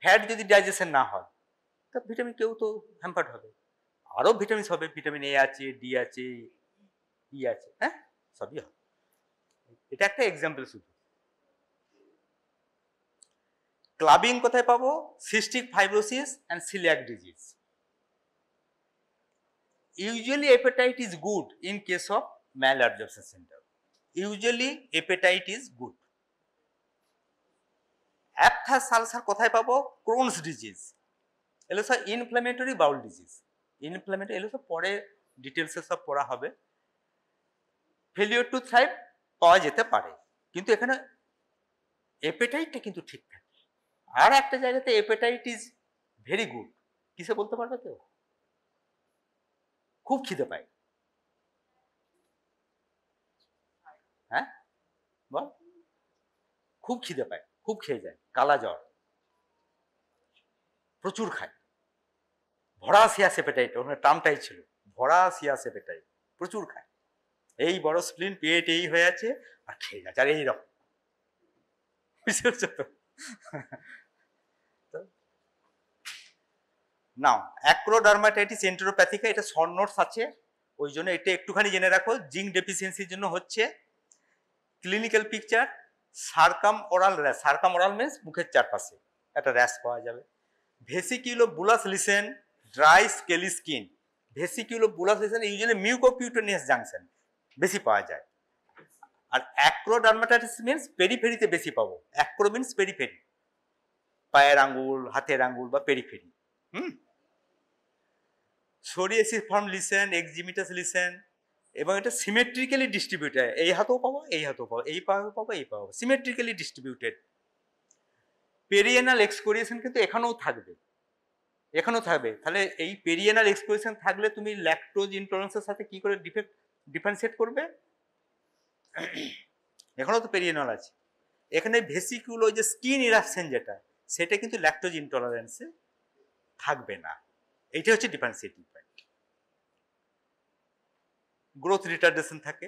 ফ্যাট যদি ডাইজেশন না হয় তা ভিটামিন কেউ তো হ্যাম্পার্ড হবে। আরও ভিটামিনস হবে, ভিটামিন এ আছে, ডি আছে, ই আছে, হ্যাঁ সবই হবে। এটা একটা এক্সাম্পল শুধু। ক্লাবিং কোথায় পাবো? Cystic fibrosis and coeliac disease. Usually appetite is good in case of malabsorption syndrome. Usually appetite is good. Aphthous ulcer কোথায় পাবো? ক্রোনস ডিজিজ, এগুলো সব ইনফ্ল্যামেটরি বাউল ডিজিজ। ইনফ্ল্যামেটরি এগুলো সব পরে ডিটেলসে সব পড়া হবে। ফেলিওর টু থ্রাইভ পাওয়া যেতে পারে, কিন্তু এখানে অ্যাপেটাইটটা কিন্তু ঠিক থাকে। আর একটা জায়গাতে অ্যাপেটাইট ইজ ভেরি গুড, কিসে বলতে পারবে কেউ? খুব খিদে পায়, হ্যাঁ বল, খুব খিদে পায়, খুব খেয়ে যায়, কালা জ্বর, প্রচুর খায়, ভরাসিয়াস অ্যাপেটাইট, ওখানে টার্মটাই ছিল ভরাসিয়াস অ্যাপেটাইট, প্রচুর খায়, এই বড় স্প্লিন, পেট এই হয়ে আছে আর খেয়ে যাচ্ছে, আর এইরকম, বুঝতে পারছো তো? নাও অ্যাক্রোডার্মাটাইটিস এন্টেরোপ্যাথিকা, এটা শর্ট নোটস আছে, ওই জন্য এটা একটুখানি জেনে রাখো। জিঙ্ক ডেফিসিয়েন্সির জন্য হচ্ছে clinical picture circumoral rash, circumoral means মুখের চারপাশে একটা র্যাশ পাওয়া যাবে। Vesiculobullous lesion, dry scaly skin. Vesiculobullous lesion usually mucocutaneous junction বেশি পাওয়া যায়। আর অ্যাক্রোডার্মাটাইটিস মিন্স পেরিফেরিতে বেশি পাবো। অ্যাক্রো মিন্স পেরিফেরি, পায়ের আঙ্গুল, হাতের আঙ্গুল বা পেরিফেরি। সোরিয়াসিস লিসেন, এক্সিমিটাস লিসেন, এবং এটা সিমেট্রিক্যালি ডিস্ট্রিবিউটেড, এই হাতেও পাবো, এই হাতেও পাবো, এই পাও পাবো, এই পাবো, সিমেট্রিক্যালি ডিস্ট্রিবিউটেড। পেরিয়েনাল এক্সকোরিয়েশন কিন্তু এখানেও থাকবে, এখানেও থাকবে। তাহলে এই পেরিয়েনাল এক্সকোরিয়েশন থাকলে তুমি ল্যাকটোজ ইনটলারেন্সের সাথে কি করে ডিফারেন্সিয়েট করবে? এখানেও তো পেরিয়েনাল আছে, এখানে ভেসিকুলো যে স্কিন ইরাপশন যেটা, সেটা কিন্তু ল্যাকটোজ ইনটলারেন্সে থাকবে না। এইটা হচ্ছে ডিফারেন্সিয়েটিং পয়েন্ট। গ্রোথ রিটার্ডেশন থাকে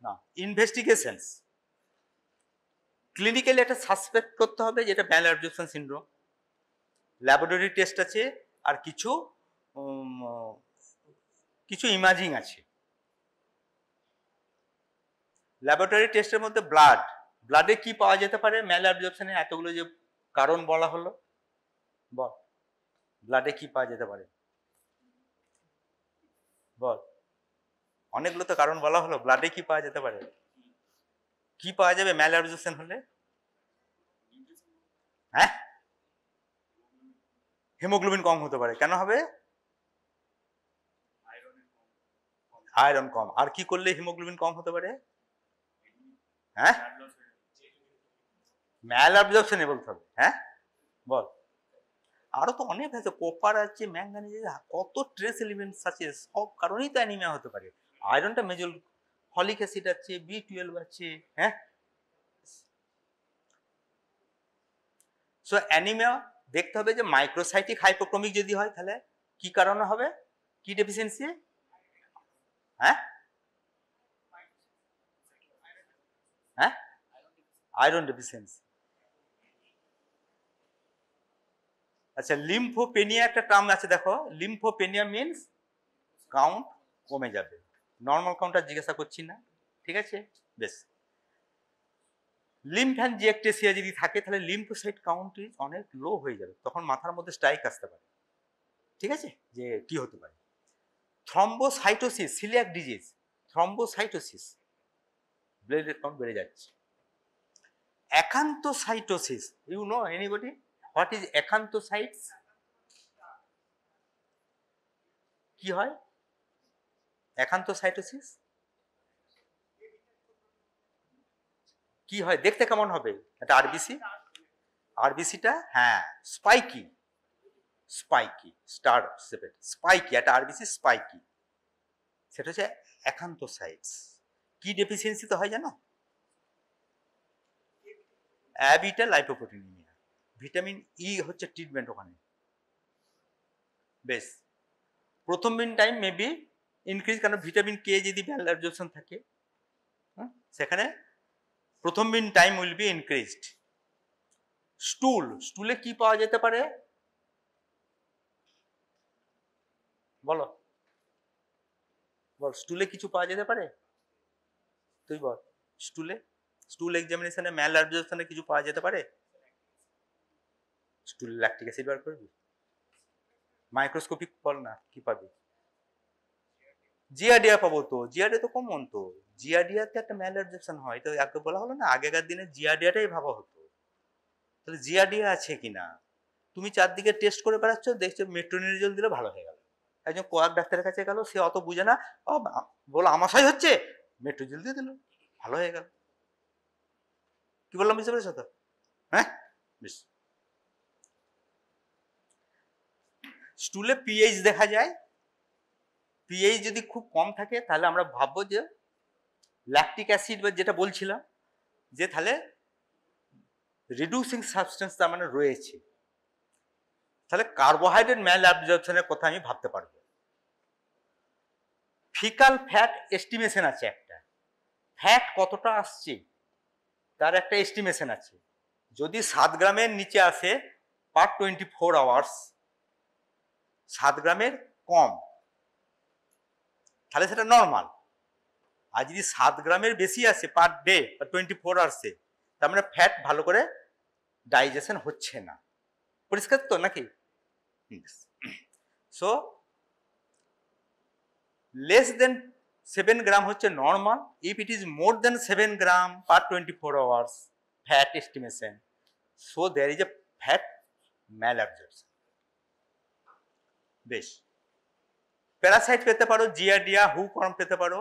না। ইনভেস্টিগেশনস, ক্লিনিক্যালি একটা সাসপেক্ট করতে হবে যেটা ম্যাল অ্যাবজর্পশন সিনড্রোম, ল্যাবরেটরি টেস্ট আছে, আর কিছু কিছু ইমাজিং আছে। ল্যাবরেটরি টেস্টের মধ্যে ব্লাডে কি পাওয়া যেতে পারে ম্যাল অ্যাবজর্পশনে? এতগুলো যে কারণ বলা হলো, বল ব্লাডে কি পাওয়া যেতে পারে, বল। অনেকগুলো তো কারণ বলা হলো, ব্লাডে কি পাওয়া যেতে পারে? কি পাওয়া যাবে ম্যাল অ্যাবজর্পশন হলে? হ্যাঁ, হিমোগ্লোবিন কম হতে পারে। কেন হবে? আয়রন কম। আর কি করলে হিমোগ্লোবিন কম হতে পারে? হ্যাঁ, ম্যাল অ্যাবজর্পশনে বলতে হবে। হ্যাঁ বল। আরো তো অনেক আছে, কপার আছে, ম্যাঙ্গানিজ আছে, কত ট্রেস এলিমেন্টস আছে, সব কারণেই তো অ্যানিমিয়া হতে পারে। আয়রনটা মেজর, ফলিক অ্যাসিড আছে, B12 আছে, হ্যাঁ। সো অ্যানিমিয়া দেখতে হবে যে মাইক্রোসাইটিক হাইপোক্রোমিক যদি হয় তাহলে কি কারণে হবে, কি ডেফিসিয়েন্সি? হ্যাঁ হ্যাঁ, আয়রন ডেফিসিয়েন্সি। আচ্ছা, লিম্ফোপেনিয়া একটা টার্ম আছে, দেখো। লিম্ফোপেনিয়া মিন্স কাউন্ট কমে যাবে। নর্মাল কাউন্টটা জিজ্ঞাসা করছি না, ঠিক আছে, বেশ। লিম্ফ্যানজিওপ্টেসিয়া যদি থাকে তাহলে লিম্ফোসাইট কাউন্ট অনেক লো হয়ে যাবে, তখন মাথার মধ্যে স্ট্রাইক আসতে পারে। ঠিক আছে, যে কি হতে পারে। Thrombocytosis, coeliac disease, thrombocytosis, blood count বেড়ে যাচ্ছে। Acanthocytosis, you know anybody what is acanthocytes? কি হয় অ্যাকান্থোসাইটোসিস? কি হয়, দেখতে কেমন হবে? এটা আরবিসি, আরবিসিটা হ্যাঁ স্পাইকি, স্পাইকি স্টার সেপেট, স্পাইকি, একটা আরবিসি স্পাইকি, সেটা হচ্ছে অ্যাকান্থোসাইটস। কি ডেফিসিয়েন্সিতে হয় জানো? অ্যাবিটাল লাইপোপ্রোটিনিমিয়া। ভিটামিন ই হচ্ছে ট্রিটমেন্ট ওখানে। বেশ, prothrombin time maybe increase, কারণ ভিটামিন কে যদি ম্যাল অ্যাবজর্পশন থাকে সেখানে prothrombin time will be increased. Stool, স্টুলে কি পাওয়া যেতে পারে বলো, বল স্টুলে কিছু পাওয়া যেতে পারে? তুই বল, স্টুলে, স্টুল এক্সামিনেশনে ম্যাল অ্যাবজর্পশনে কিছু পাওয়া যেতে পারে? স্টুল ল্যাকটিক অ্যাসিড বার করবি, মাইক্রোস্কোপিক বল না, কি পাবি? জিয়াডিয়া পাবো তো, জিয়াডিয়া তো কমন তো, জিয়াডিয়াতে একটা ম্যাল অ্যাবজর্পশন হয়, তো আগে বলা হলো না, আগেকার দিনে জিয়াডিয়াটাই ভাবা হতো। তাহলে জিয়াডিয়া আছে কিনা, তুমি চারদিকে টেস্ট করে বেড়াচ্ছ, দেখছো মেট্রোনিডজল দিলে ভালো হয়ে গেল। একজন কোয়াক ডাক্তারের কাছে গেল, সে অত বুঝে না, বলো আমাশয় হচ্ছে, মেট্রোজল দিয়ে দিল, ভালো হয়ে গেল। কি বললাম বুঝতে পেরেছো তো? হ্যাঁ বেশ। স্টুলে পিএইচ দেখা যায়, পিএইচ যদি খুব কম থাকে তাহলে আমরা ভাববো যে ল্যাকটিক অ্যাসিড বা যেটা বলছিলাম, যে তাহলে রিডিউসিং সাবস্টেন্স তার মানে রয়েছে, তাহলে কার্বোহাইড্রেট ম্যাল অ্যাবজর্পশনের কথা আমি ভাবতে পারবো। ফিকাল ফ্যাট এস্টিমেশন আছে একটা, ফ্যাট কতটা আসছে তার একটা এস্টিমেশন আছে। যদি 7 গ্রামের নিচে আসে পার 24 আওয়ার্স, 7 গ্রামের কম, তাহলে সেটা নর্মাল। আর যদি 7 গ্রামের বেশি আসে পার ডে বা 24 আওয়ার্সে, তার মানে ফ্যাট ভালো করে ডাইজেশন হচ্ছে না। পরিষ্কার তো নাকি? সো লেস দেন 7 গ্রাম হচ্ছে normal, if it is more than 7 gram per 24 hours fat estimation, so there is a fat malabsorption. বেশ, প্যারাসাইট পেতে পারো, জিয়াডিয়া, হুকওয়ার্ম পেতে পারো।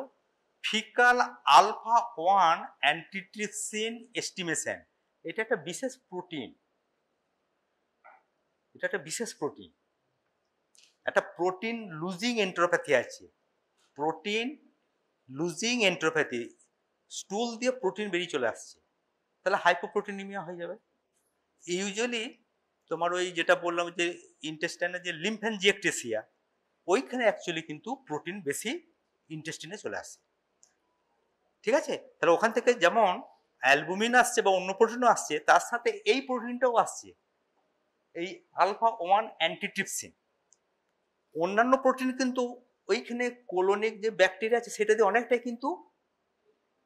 ফিকাল আলফা 1 অ্যান্টিট্রিপসিন এস্টিমেশন, এটা একটা বিশেষ প্রোটিন, এটা একটা বিশেষ প্রোটিন, একটা প্রোটিন লুজিং এন্ট্রোপ্যাথি আছে, প্রোটিন লুজিং এন্ট্রোপ্যাথি, স্টুল দিয়ে প্রোটিন বেরিয়ে চলে আসছে, তাহলে হাইপোপ্রোটিনিমিয়া হয়ে যাবে। ইউজুয়ালি তোমার ওই যেটা বললাম যে ইন্টেস্টাইনের যে লিম্ফ্যানজিওপ্টেসিয়া, ওইখানে অ্যাকচুয়ালি কিন্তু প্রোটিন বেশি ইন্টেস্টিনে চলে আসে। ঠিক আছে, তাহলে ওখান থেকে যেমন অ্যালবুমিন আসছে বা অন্য প্রোটিনও আসছে, তার সাথে এই প্রোটিনটাও আসছে, এই আলফা 1 অ্যান্টিট্রিপসিন। অন্যান্য প্রোটিন কিন্তু ওইখানে কোলোনিক যে ব্যাকটেরিয়া আছে সেটা দিয়ে অনেকটাই কিন্তু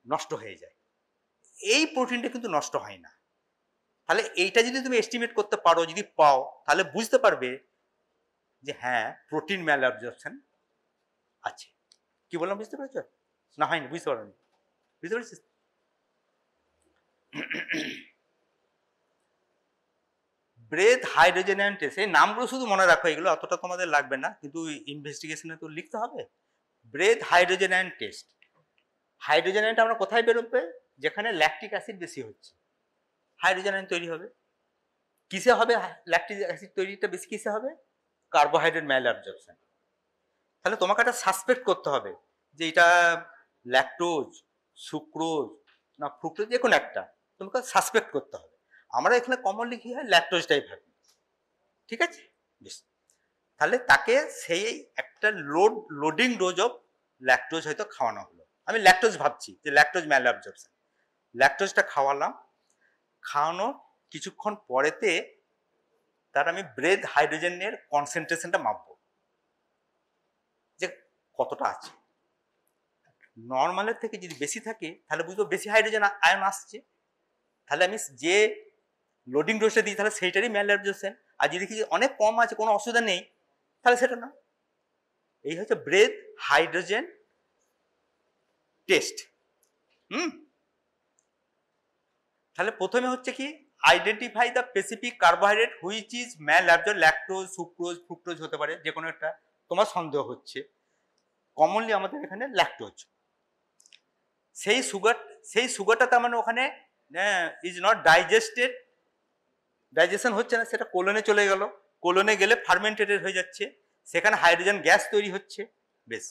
নষ্ট হয়ে যায়, এই প্রোটিনটা কিন্তু নষ্ট হয় না। তাহলে এইটা যদি তুমি এস্টিমেট করতে পারো, যদি পাও, তাহলে বুঝতে পারবে যে হ্যাঁ প্রোটিন ম্যালঅ্যাবজর্পশন আছে। কি বললাম বুঝতে পেরেছ না? হয়নি, বুঝতে পারোনি? বুঝতে পেরেছিস? ব্রেথ হাইড্রোজেন অ্যান্ড টেস্ট, এই নামগুলো শুধু মনে রাখো, এগুলো অতটা তোমাদের লাগবে না, কিন্তু ইনভেস্টিগেশনে তো লিখতে হবে। Breath hydrogen and test, hydrogen and আমরা কোথায় বেরোবে? যেখানে ল্যাকটিক অ্যাসিড বেশি হচ্ছে, হাইড্রোজেন অ্যান্ড তৈরি হবে। কিসে হবে ল্যাকটিক অ্যাসিড তৈরিটা বেশি? কিসে হবে? কার্বোহাইড্রেট ম্যালঅ্যাবজর্পশন। তাহলে তোমাকে একটা সাসপেক্ট করতে হবে যে এটা ল্যাকটোজ, সুক্রোজ না ফ্রুক্টোজ, যে কোনো একটা তোমাকে সাসপেক্ট করতে হবে। আমরা এখানে কমনলি কি হয়, ল্যাকটোজটাই ভাবি। ঠিক আছে, বেশ, তাহলে তাকে সেই একটা লোডিং ডোজ অফ ল্যাকটোজ হয়তো খাওয়ানো হলো। আমি ল্যাকটোজ ভাবছি যে ল্যাকটোজ ম্যালঅ্যাবজর্পশন, ল্যাকটোজটা খাওয়ালাম, খাওয়ানো কিছুক্ষণ পরেতে তার আমি ব্রেথ হাইড্রোজেনের কনসেন্ট্রেশনটা মাপবো যে কতটা আছে। নর্মালের থেকে যদি বেশি থাকে তাহলে বুঝবো বেশি হাইড্রোজেন আয়ন আসছে, তাহলে আমি যে লোডিং ডোজটা দিই তাহলে সেইটারই ম্যাল অ্যাবজর্পশন, আর যদি দেখি অনেক কম আছে কোনো অসুবিধা নেই তাহলে সেটা না। এই হচ্ছে ব্রেথ হাইড্রোজেন টেস্ট। তাহলে প্রথমে হচ্ছে কি identify the specific carbohydrate which is malabsorb, lactose, sucrose, fructose হতে পারে, যে কোনো একটা তোমার সন্দেহ হচ্ছে। কমনলি আমাদের এখানে ল্যাকটোজ। সেই সুগারটা তার মানে ওখানে ইজ নট ডাইজেস্টেড, ডাইজেশন হচ্ছে না, সেটা কোলনে চলে গেল, কোলনে গেলে ফার্মেন্টেড হয়ে যাচ্ছে, সেখানে হাইড্রোজেন গ্যাস তৈরি হচ্ছে। বেশ,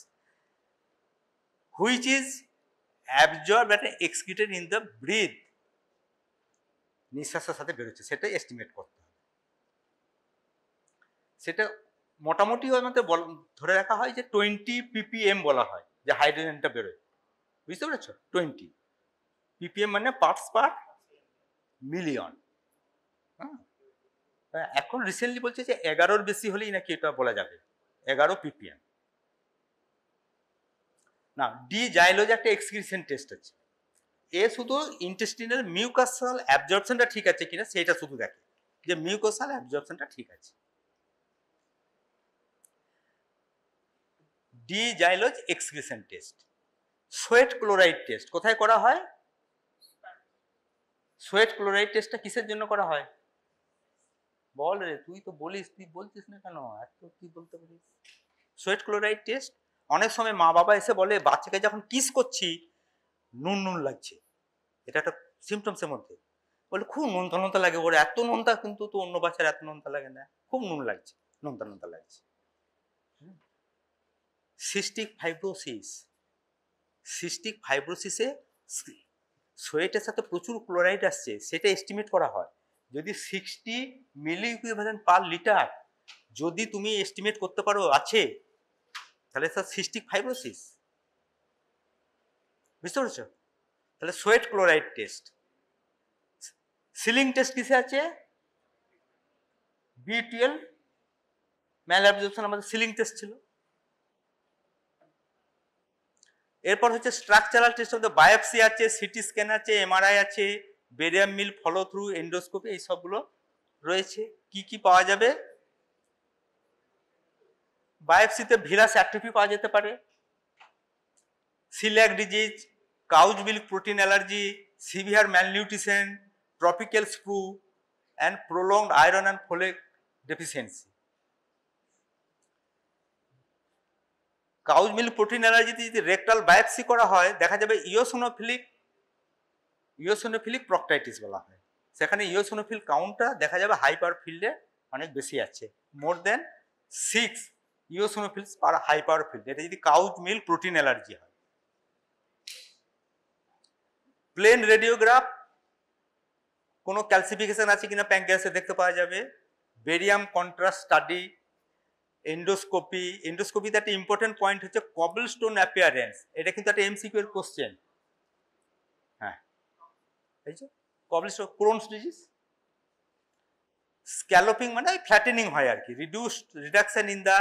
which is absorb and excreted in the breath, নিঃশ্বাসের সাথে বেরোচ্ছে, সেটা এস্টিমেট করতে হবে। সেটা মোটামুটি আমাদের ধরে রাখা হয় যে 20 ppm বলা হয় যে হাইড্রোজেনটা বেরোয়, বুঝতে পেরেছ? 20 ppm মানে পার্টস পার মিলিয়ন। এখন রিসেন্টলি বলছে যে 11-র বেশি হলেই নাকি এটা বলা যাবে, 11 ppm। না, ডি জাইলোজ একটা এক্সক্রিশন টেস্ট আছে, এ শুধু ইন্টেস্টিনাল মিউকাসাল অ্যাবজর্পশনটা ঠিক আছে কিনা সেটা শুধু দেখে, যে মিউকাসাল অ্যাবজর্পশনটা ঠিক আছে। D xylose excretion test. Sweat chloride test কোথায় করা হয়? সোয়েট ক্লোরাইড টেস্টটা কিসের জন্য করা হয়? বল রে, তুই তো বলিস, তুই বলছিস না কেন, এত কি বলতে পারিস? সোয়েট ক্লোরাইড টেস্ট অনেক সময় মা বাবা এসে বলে বাচ্চাকে যখন কিস করছি নুন নুন লাগছে, এটা একটা সিমটমসের মধ্যে, বলে খুব নোনতা নোনতা লাগে, ওর এত নোনতা, কিন্তু তো অন্য বাচ্চার এত নোনতা লাগে না, খুব নুন লাগছে, নোনতা নোনতা লাগছে। সিস্টিক ফাইব্রোসিস, সিস্টিক ফাইব্রোসিসে সোয়েটের সাথে প্রচুর ক্লোরাইড আসছে, সেটা এস্টিমেট করা হয়। যদি 60 মিলি ইকুইভ্যালেন্ট পার লিটার যদি তুমি এস্টিমেট করতে পারো আছে, তাহলে স্যার সিস্টিক ফাইব্রোসিস, বুঝতে পেরেছো? তাহলে sweat chloride test. Ceiling test কিসে আছে? B12 ম্যাল অ্যাবজর্পশন আমাদের সিলিং টেস্ট ছিল। এরপর হচ্ছে স্ট্রাকচারাল টেস্ট, মধ্যে বায়োপসি আছে, সিটি স্ক্যান আছে, MRI আছে, বেরিয়াম মিল ফলো থ্রু, এন্ডোস্কোপি, এই সবগুলো রয়েছে। কি কি পাওয়া যাবে? বায়োপসিতে ভিরাস অ্যাট্রোফি পাওয়া যেতে পারে, coeliac disease, cow's milk protein allergy, severe malnutrition, tropical sprue and prolonged iron and folate deficiency. Cow's milk protein অ্যালার্জিতে যদি রেকটাল বায়োপসি করা হয় দেখা যাবে ইওসিনোফিলিক প্রক্টাইটিস বলা হয়, সেখানে ইওসিনোফিল কাউন্টটা দেখা যাবে হাইপার ফিল্ডে অনেক বেশি আছে, মোর দেন 6 ইওসিনোফিলস পার হাইপার ফিল্ড, এটা যদি কাউজ মিল্ক প্রোটিন অ্যালার্জি হয়। প্লেন রেডিওগ্রাফ কোনো ক্যালসিফিকেশন আছে কিনা প্যাঙ্ক্রিয়াসে দেখতে পাওয়া যাবে। বেরিয়াম কন্ট্রাস্ট স্টাডি, এন্ডোস্কোপি, এন্ডোস্কোপিতে একটা ইম্পর্টেন্ট পয়েন্ট হচ্ছে কবলস্টোন অ্যাপিয়ারেন্স, এটা কিন্তু একটা MCQ এর কোশ্চেন। হ্যাঁ, এই যে কবলস্টোন, ক্রোনস ডিজিজ, স্ক্যালোপিং মানে ফ্ল্যাটেনিং হয় আর কি, reduction in the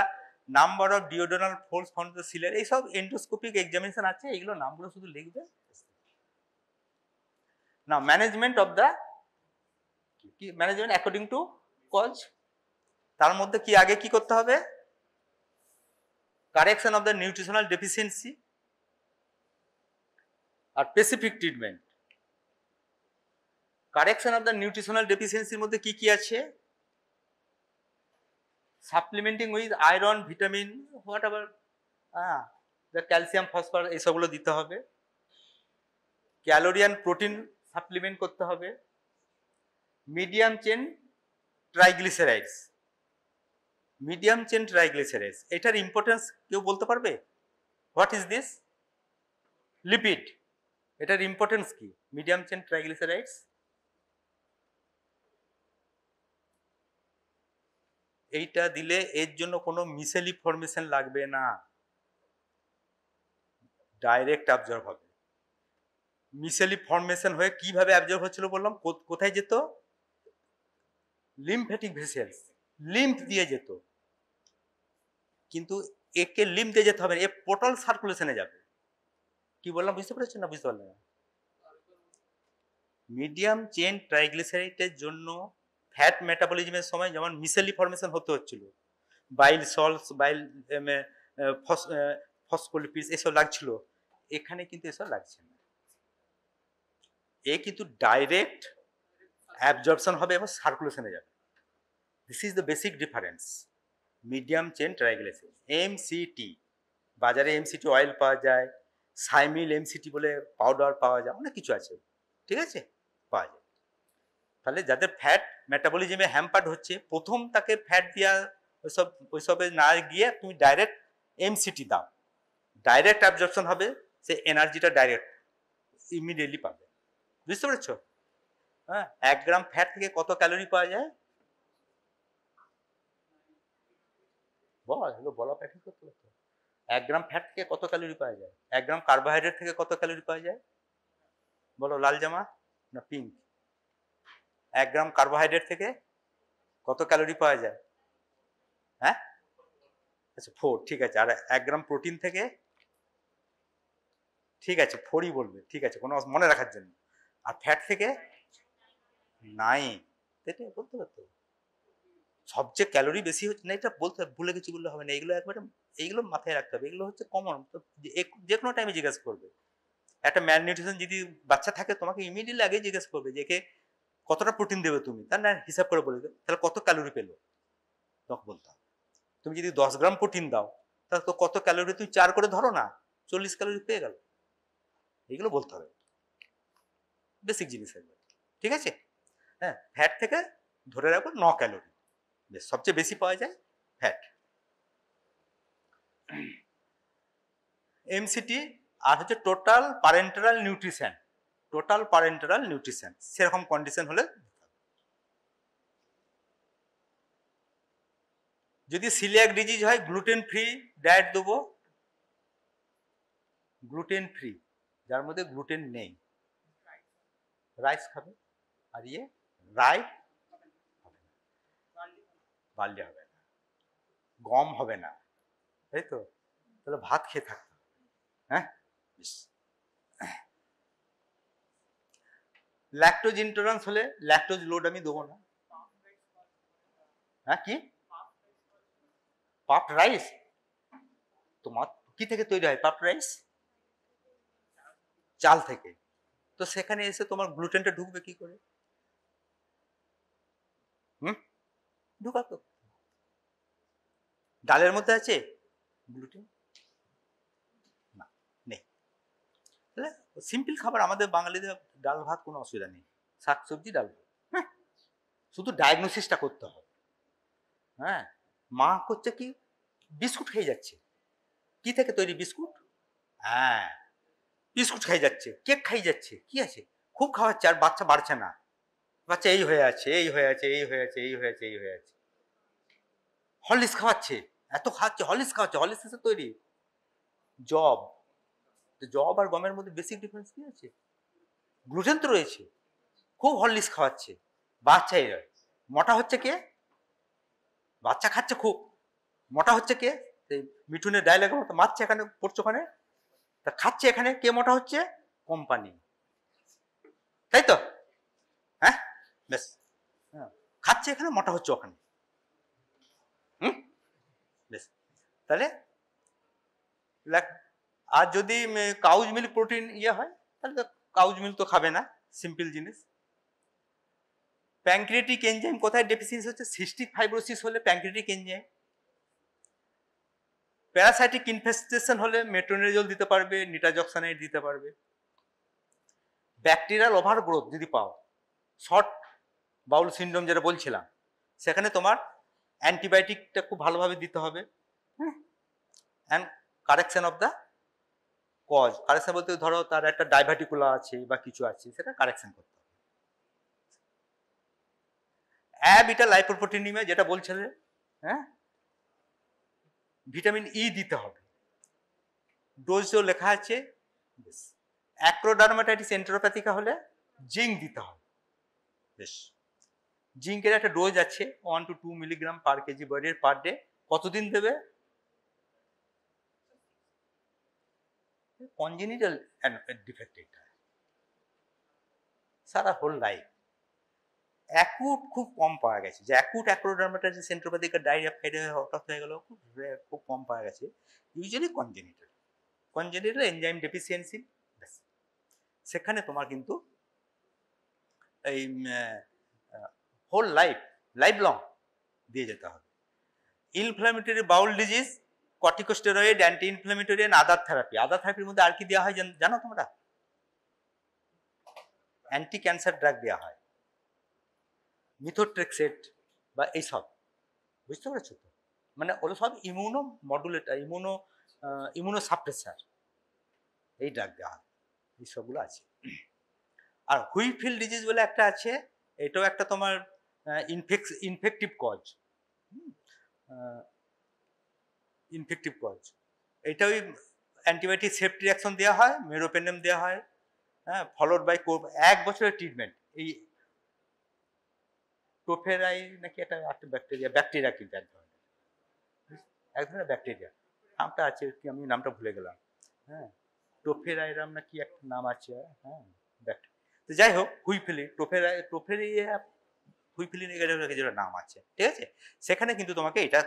number of duodenal folds found the sealer, এইসব এন্ডোস্কোপিক এক্সামিনেশন আছে, এইগুলো নামগুলো শুধু লিখবে না। ম্যানেজমেন্ট অফ দ্য কি ম্যানেজমেন্ট অ্যাকর্ডিং টু কজ, তার মধ্যে কি আগে কি করতে হবে? Correction of the nutritional deficiency আর specific treatment. Correction of the nutritional ডেফিসিয়েন্সির মধ্যে কি কি আছে? Supplementing with iron, vitamin, whatever, calcium, phosphorus, এইসবগুলো দিতে হবে। ক্যালোরি অ্যান্ড প্রোটিন সাপ্লিমেন্ট করতে হবে। Medium chain triglycerides, medium chain triglycerides, এটার ইম্পর্টেন্স কেউ বলতে পারবে? What is this? লিপিড, এটার ইম্পর্টেন্স কি? মিডিয়াম চেন ট্রাইগ্লিসারাইডস, এইটা দিলে এর জন্য কোনো মিসেলি ফরমেশন লাগবে না, ডাইরেক্ট অ্যাবজর্ব হবে। মিসেলি ফরমেশন হয়ে কিভাবে অ্যাবজর্ব হচ্ছিল বললাম, কোথায় যেত? লিম্ফ্যাটিক ভেসেলস, লিম্ফ দিয়ে যেত, কিন্তু একে লিম্ফ দিয়ে যেতে হবে না, এ পোর্টাল সার্কুলেশনে যাবে। কি বললাম বুঝতে পেরেছেন না বুঝতে পারলেন না? মিডিয়াম চেন ট্রাইগ্লিসারাইডের জন্য ফ্যাট মেটাবলিজমের সময় যেমন মিসেলি ফর্মেশন হতে হচ্ছিল, বাইল সল্টস, বাইল ফসফোলিপিডস এসব লাগছিল, এখানে কিন্তু এসব লাগছে না। এ কিন্তু ডাইরেক্ট অ্যাবজর্পশন হবে এবং সার্কুলেশনে যাবে। This is the basic difference medium chain triglyceride. MCT, বাজারে এমসিটি অয়েল পাওয়া যায়, সাইমিল এমসিটি বলে পাউডার পাওয়া যায়, অনেক কিছু আছে, ঠিক আছে, পাওয়া যায়। তাহলে যাদের ফ্যাট মেটাবলিজমে হ্যাম্পার্ড হচ্ছে, প্রথম তাকে ফ্যাট দেওয়া ওইসবে না গিয়ে তুমি ডাইরেক্ট এমসিটি দাও, ডাইরেক্ট অ্যাবজর্পশন হবে, সে এনার্জিটা ডাইরেক্ট ইমিডিয়েটলি পাবে। বুঝতে পেরেছ? হ্যাঁ, 1 গ্রাম ফ্যাট থেকে কত ক্যালোরি পাওয়া যায়? বলা প্র্যাকটিস করতে হতো। 1 গ্রাম ফ্যাট থেকে কত ক্যালোরি পাওয়া যায়? 1 গ্রাম কার্বোহাইড্রেট থেকে কত ক্যালোরি পাওয়া যায়? বলো, লাল জামা না পিঙ্ক? 1 গ্রাম কার্বোহাইড্রেট থেকে কত ক্যালোরি পাওয়া যায়? হ্যাঁ, আচ্ছা 4, ঠিক আছে। আর 1 গ্রাম প্রোটিন থেকে, ঠিক আছে 4ই বলবে, ঠিক আছে, কোনো মনে রাখার জন্য। আর ফ্যাট থেকে 9, এটা বলতে পারতো। সবচেয়ে ক্যালোরি বেশি হচ্ছে না, এটা বলতে ভুলে গেছি বললে হবে না, এগুলো একবারে এইগুলো মাথায় রাখতে হবে, এগুলো হচ্ছে কমন, যে কোনো টাইমে জিজ্ঞেস করবে। একটা ম্যাল নিউট্রিশন যদি বাচ্চা থাকে, তোমাকে ইমিডিয়েটলি আগে জিজ্ঞেস করবে যে একে কতটা প্রোটিন দেবে তুমি, তার না হিসাব করে বলে দেবে, তাহলে কত ক্যালোরি পেলো তখন বলতে হবে। তুমি যদি 10 গ্রাম প্রোটিন দাও, তাহলে তো কত ক্যালোরি তুমি 4 করে ধরো না, 40 ক্যালোরি পেয়ে গেল। এগুলো বলতে হবে, বেসিক জিনিস এগুলো, ঠিক আছে। হ্যাঁ, ফ্যাট থেকে ধরে রাখবো 9 ক্যালোরি সবচেয়ে বেশি পাওয়া যায় ফ্যাট। এমসিটি আর হচ্ছে total parental nutrition. Total parental nutrition সেরকম কন্ডিশন হলে, যদি সিলিয়াক ডিজিজ হয় গ্লুটেন ফ্রি ডায়েট দেবো, গ্লুটেন ফ্রি, যার মধ্যে গ্লুটেন নেই, রাইস খাবে। আর রাইস বার্লি হবে না, গম হবে না, তাই তো? তাহলে ভাত খেয়ে থাকতে হবে। হ্যাঁ, ল্যাকটোজ ইনটলারেন্স হলে ল্যাকটোজ লোড আমি দেবো না। হ্যাঁ, কি পাফড রাইস? তোমার কি থেকে তৈরি হয় পাফড রাইস? চাল থেকে। তো সেখানে এসে তোমার গ্লুটেনটা ঢুকবে কি করে? ঢুকাতো। ডালের মধ্যে আছে গ্লুটেন? না, নেই। তাহলে সিম্পল খাবার, আমাদের বাঙালিদের ডাল ভাত কোনো অসুবিধা নেই, শাকসবজি ডাল ভাত। হ্যাঁ, শুধু ডায়াগনোসিসটা করতে হবে। হ্যাঁ, মা করছে কি, বিস্কুট খেয়ে যাচ্ছে। কি থেকে তৈরি বিস্কুট? হ্যাঁ, বিস্কুট খাই যাচ্ছে, কেক খাই যাচ্ছে, কি আছে, খুব খাওয়াচ্ছে, আর বাচ্চা বাড়ছে না, বাচ্চা এই হয়ে আছে, এই হয়ে আছে, এই হয়ে আছে, এই হয়ে আছে, এই হয়ে আছে। হরলিক্স খাওয়াচ্ছে, এত খাওয়াচ্ছে, হরলিক্স খাওয়াচ্ছে, হরলিক্স এসে তৈরি জব। জব আর গমের মধ্যে বেসিক ডিফারেন্স কি আছে? গ্লুটেন তো রয়েছে। খুব হরলিক্স খাওয়াচ্ছে, বাচ্চা এই মোটা হচ্ছে কে? বাচ্চা খাচ্ছে খুব, মোটা হচ্ছে কে? মিঠুনের ডায়লগের মতো, মারছে এখানে, পড়ছে ওখানে, তা খাচ্ছে এখানে, কে মোটা হচ্ছে? কোম্পানি, তাই তো? হ্যাঁ, বেশ, খাচ্ছে এখানে, মোটা হচ্ছে ওখানে। বেশ, তাহলে আর যদি কাউজ মিল্ক প্রোটিন হয়, তাহলে তো কাউজ মিল্ক তো খাবে না, সিম্পল জিনিস। প্যানক্রিয়াটিক এনজাইম কোথায় ডেফিসিয়েন্সি হচ্ছে? সিস্টিক ফাইব্রোসিস হলে প্যানক্রিয়াটিক এনজাইম। প্যারাসাইটিক ইনফেস্টেশন হলে মেট্রোনিডাজল দিতে পারবে, নিটাজক্সানাইড দিতে পারবে। ব্যাকটেরিয়াল ওভারগ্রোথ যদি পাও, শর্ট বাউল সিনড্রোম যেটা বলছিলাম, সেখানে তোমার অ্যান্টিবায়োটিকটা খুব ভালোভাবে দিতে হবে। And correction of the cause, correction বলতে ধরো তার একটা ডাইভার্টিকুলা আছে বা কিছু আছে, সেটা কারেকশন করতে হবে। বিটা লাইপোপ্রোটিনিমিয়া যেটা বলছিলে, হ্যাঁ, ভিটামিন ই দিতে হবে, ডোজও লেখা আছে। অ্যাক্রোডার্মাটাইটিস এন্টেরোপ্যাথিকা হলে জিঙ্ক দিতে হবে। বেশ, জিঙ্কের একটা ডোজ আছে 1 to 2 milligram per KG body per day. কতদিন দেবে? কনজেনিটাল ডিফেক্ট, এটা সারা হোল লাইফ। অ্যাকুট খুব কম পাওয়া গেছে, যে অ্যাকুট অ্যাক্রোডার্মাটাইটিস সেন্ট্রোপ্যাথিক ডায়রিয়া ফাইরিয়া হঠাৎ হয়ে গেল, খুব কম পাওয়া গেছে। ইউজুয়ালি কনজেনিটাল এনজাইম ডেফিসিয়েন্সি, সেখানে তোমার কিন্তু এই হোল লাইফ লং দিয়ে যেতে হবে। Inflammatory bowel disease, corticosteroid, anti inflammatory and other therapy. Other থেরাপির মধ্যে আর কি দেওয়া হয় জানো তোমরা? অ্যান্টি ক্যান্সার ড্রাগ দেওয়া হয়, মিথোট্রেক্সেট বা এইসব, বুঝতে পেরেছো তো? মানে ওগুলো সব ইমিউনো মডুলেটার, ইমিউনো সাপ্রেসার, এই ড্রাগ দেওয়া হয়, এই সবগুলো আছে। আর হুইফিল্ড ডিজিজ বলে একটা আছে, এটাও একটা তোমার ইনফেক্টিভ কজ, এটা ওই অ্যান্টিবায়োটিক সেফটি রিঅ্যাকশন দেওয়া হয়, মেরোপেনেম দেওয়া হয়, হ্যাঁ, ফলোড বাই 1 বছরের ট্রিটমেন্ট। এই টোফেরাই নাকি একটা ব্যাকটেরিয়া কিন্তু এক ধরনের ব্যাকটেরিয়া, নামটা আছে কি, আমি নামটা ভুলে গেলাম, হ্যাঁ, টোফেরাইরাম না কি একটা নাম আছে, হ্যাঁ, তো যাই হোক, হুইফিলিন এর যেটা নাম আছে, ঠিক আছে, সেখানে কিন্তু তোমাকে এটা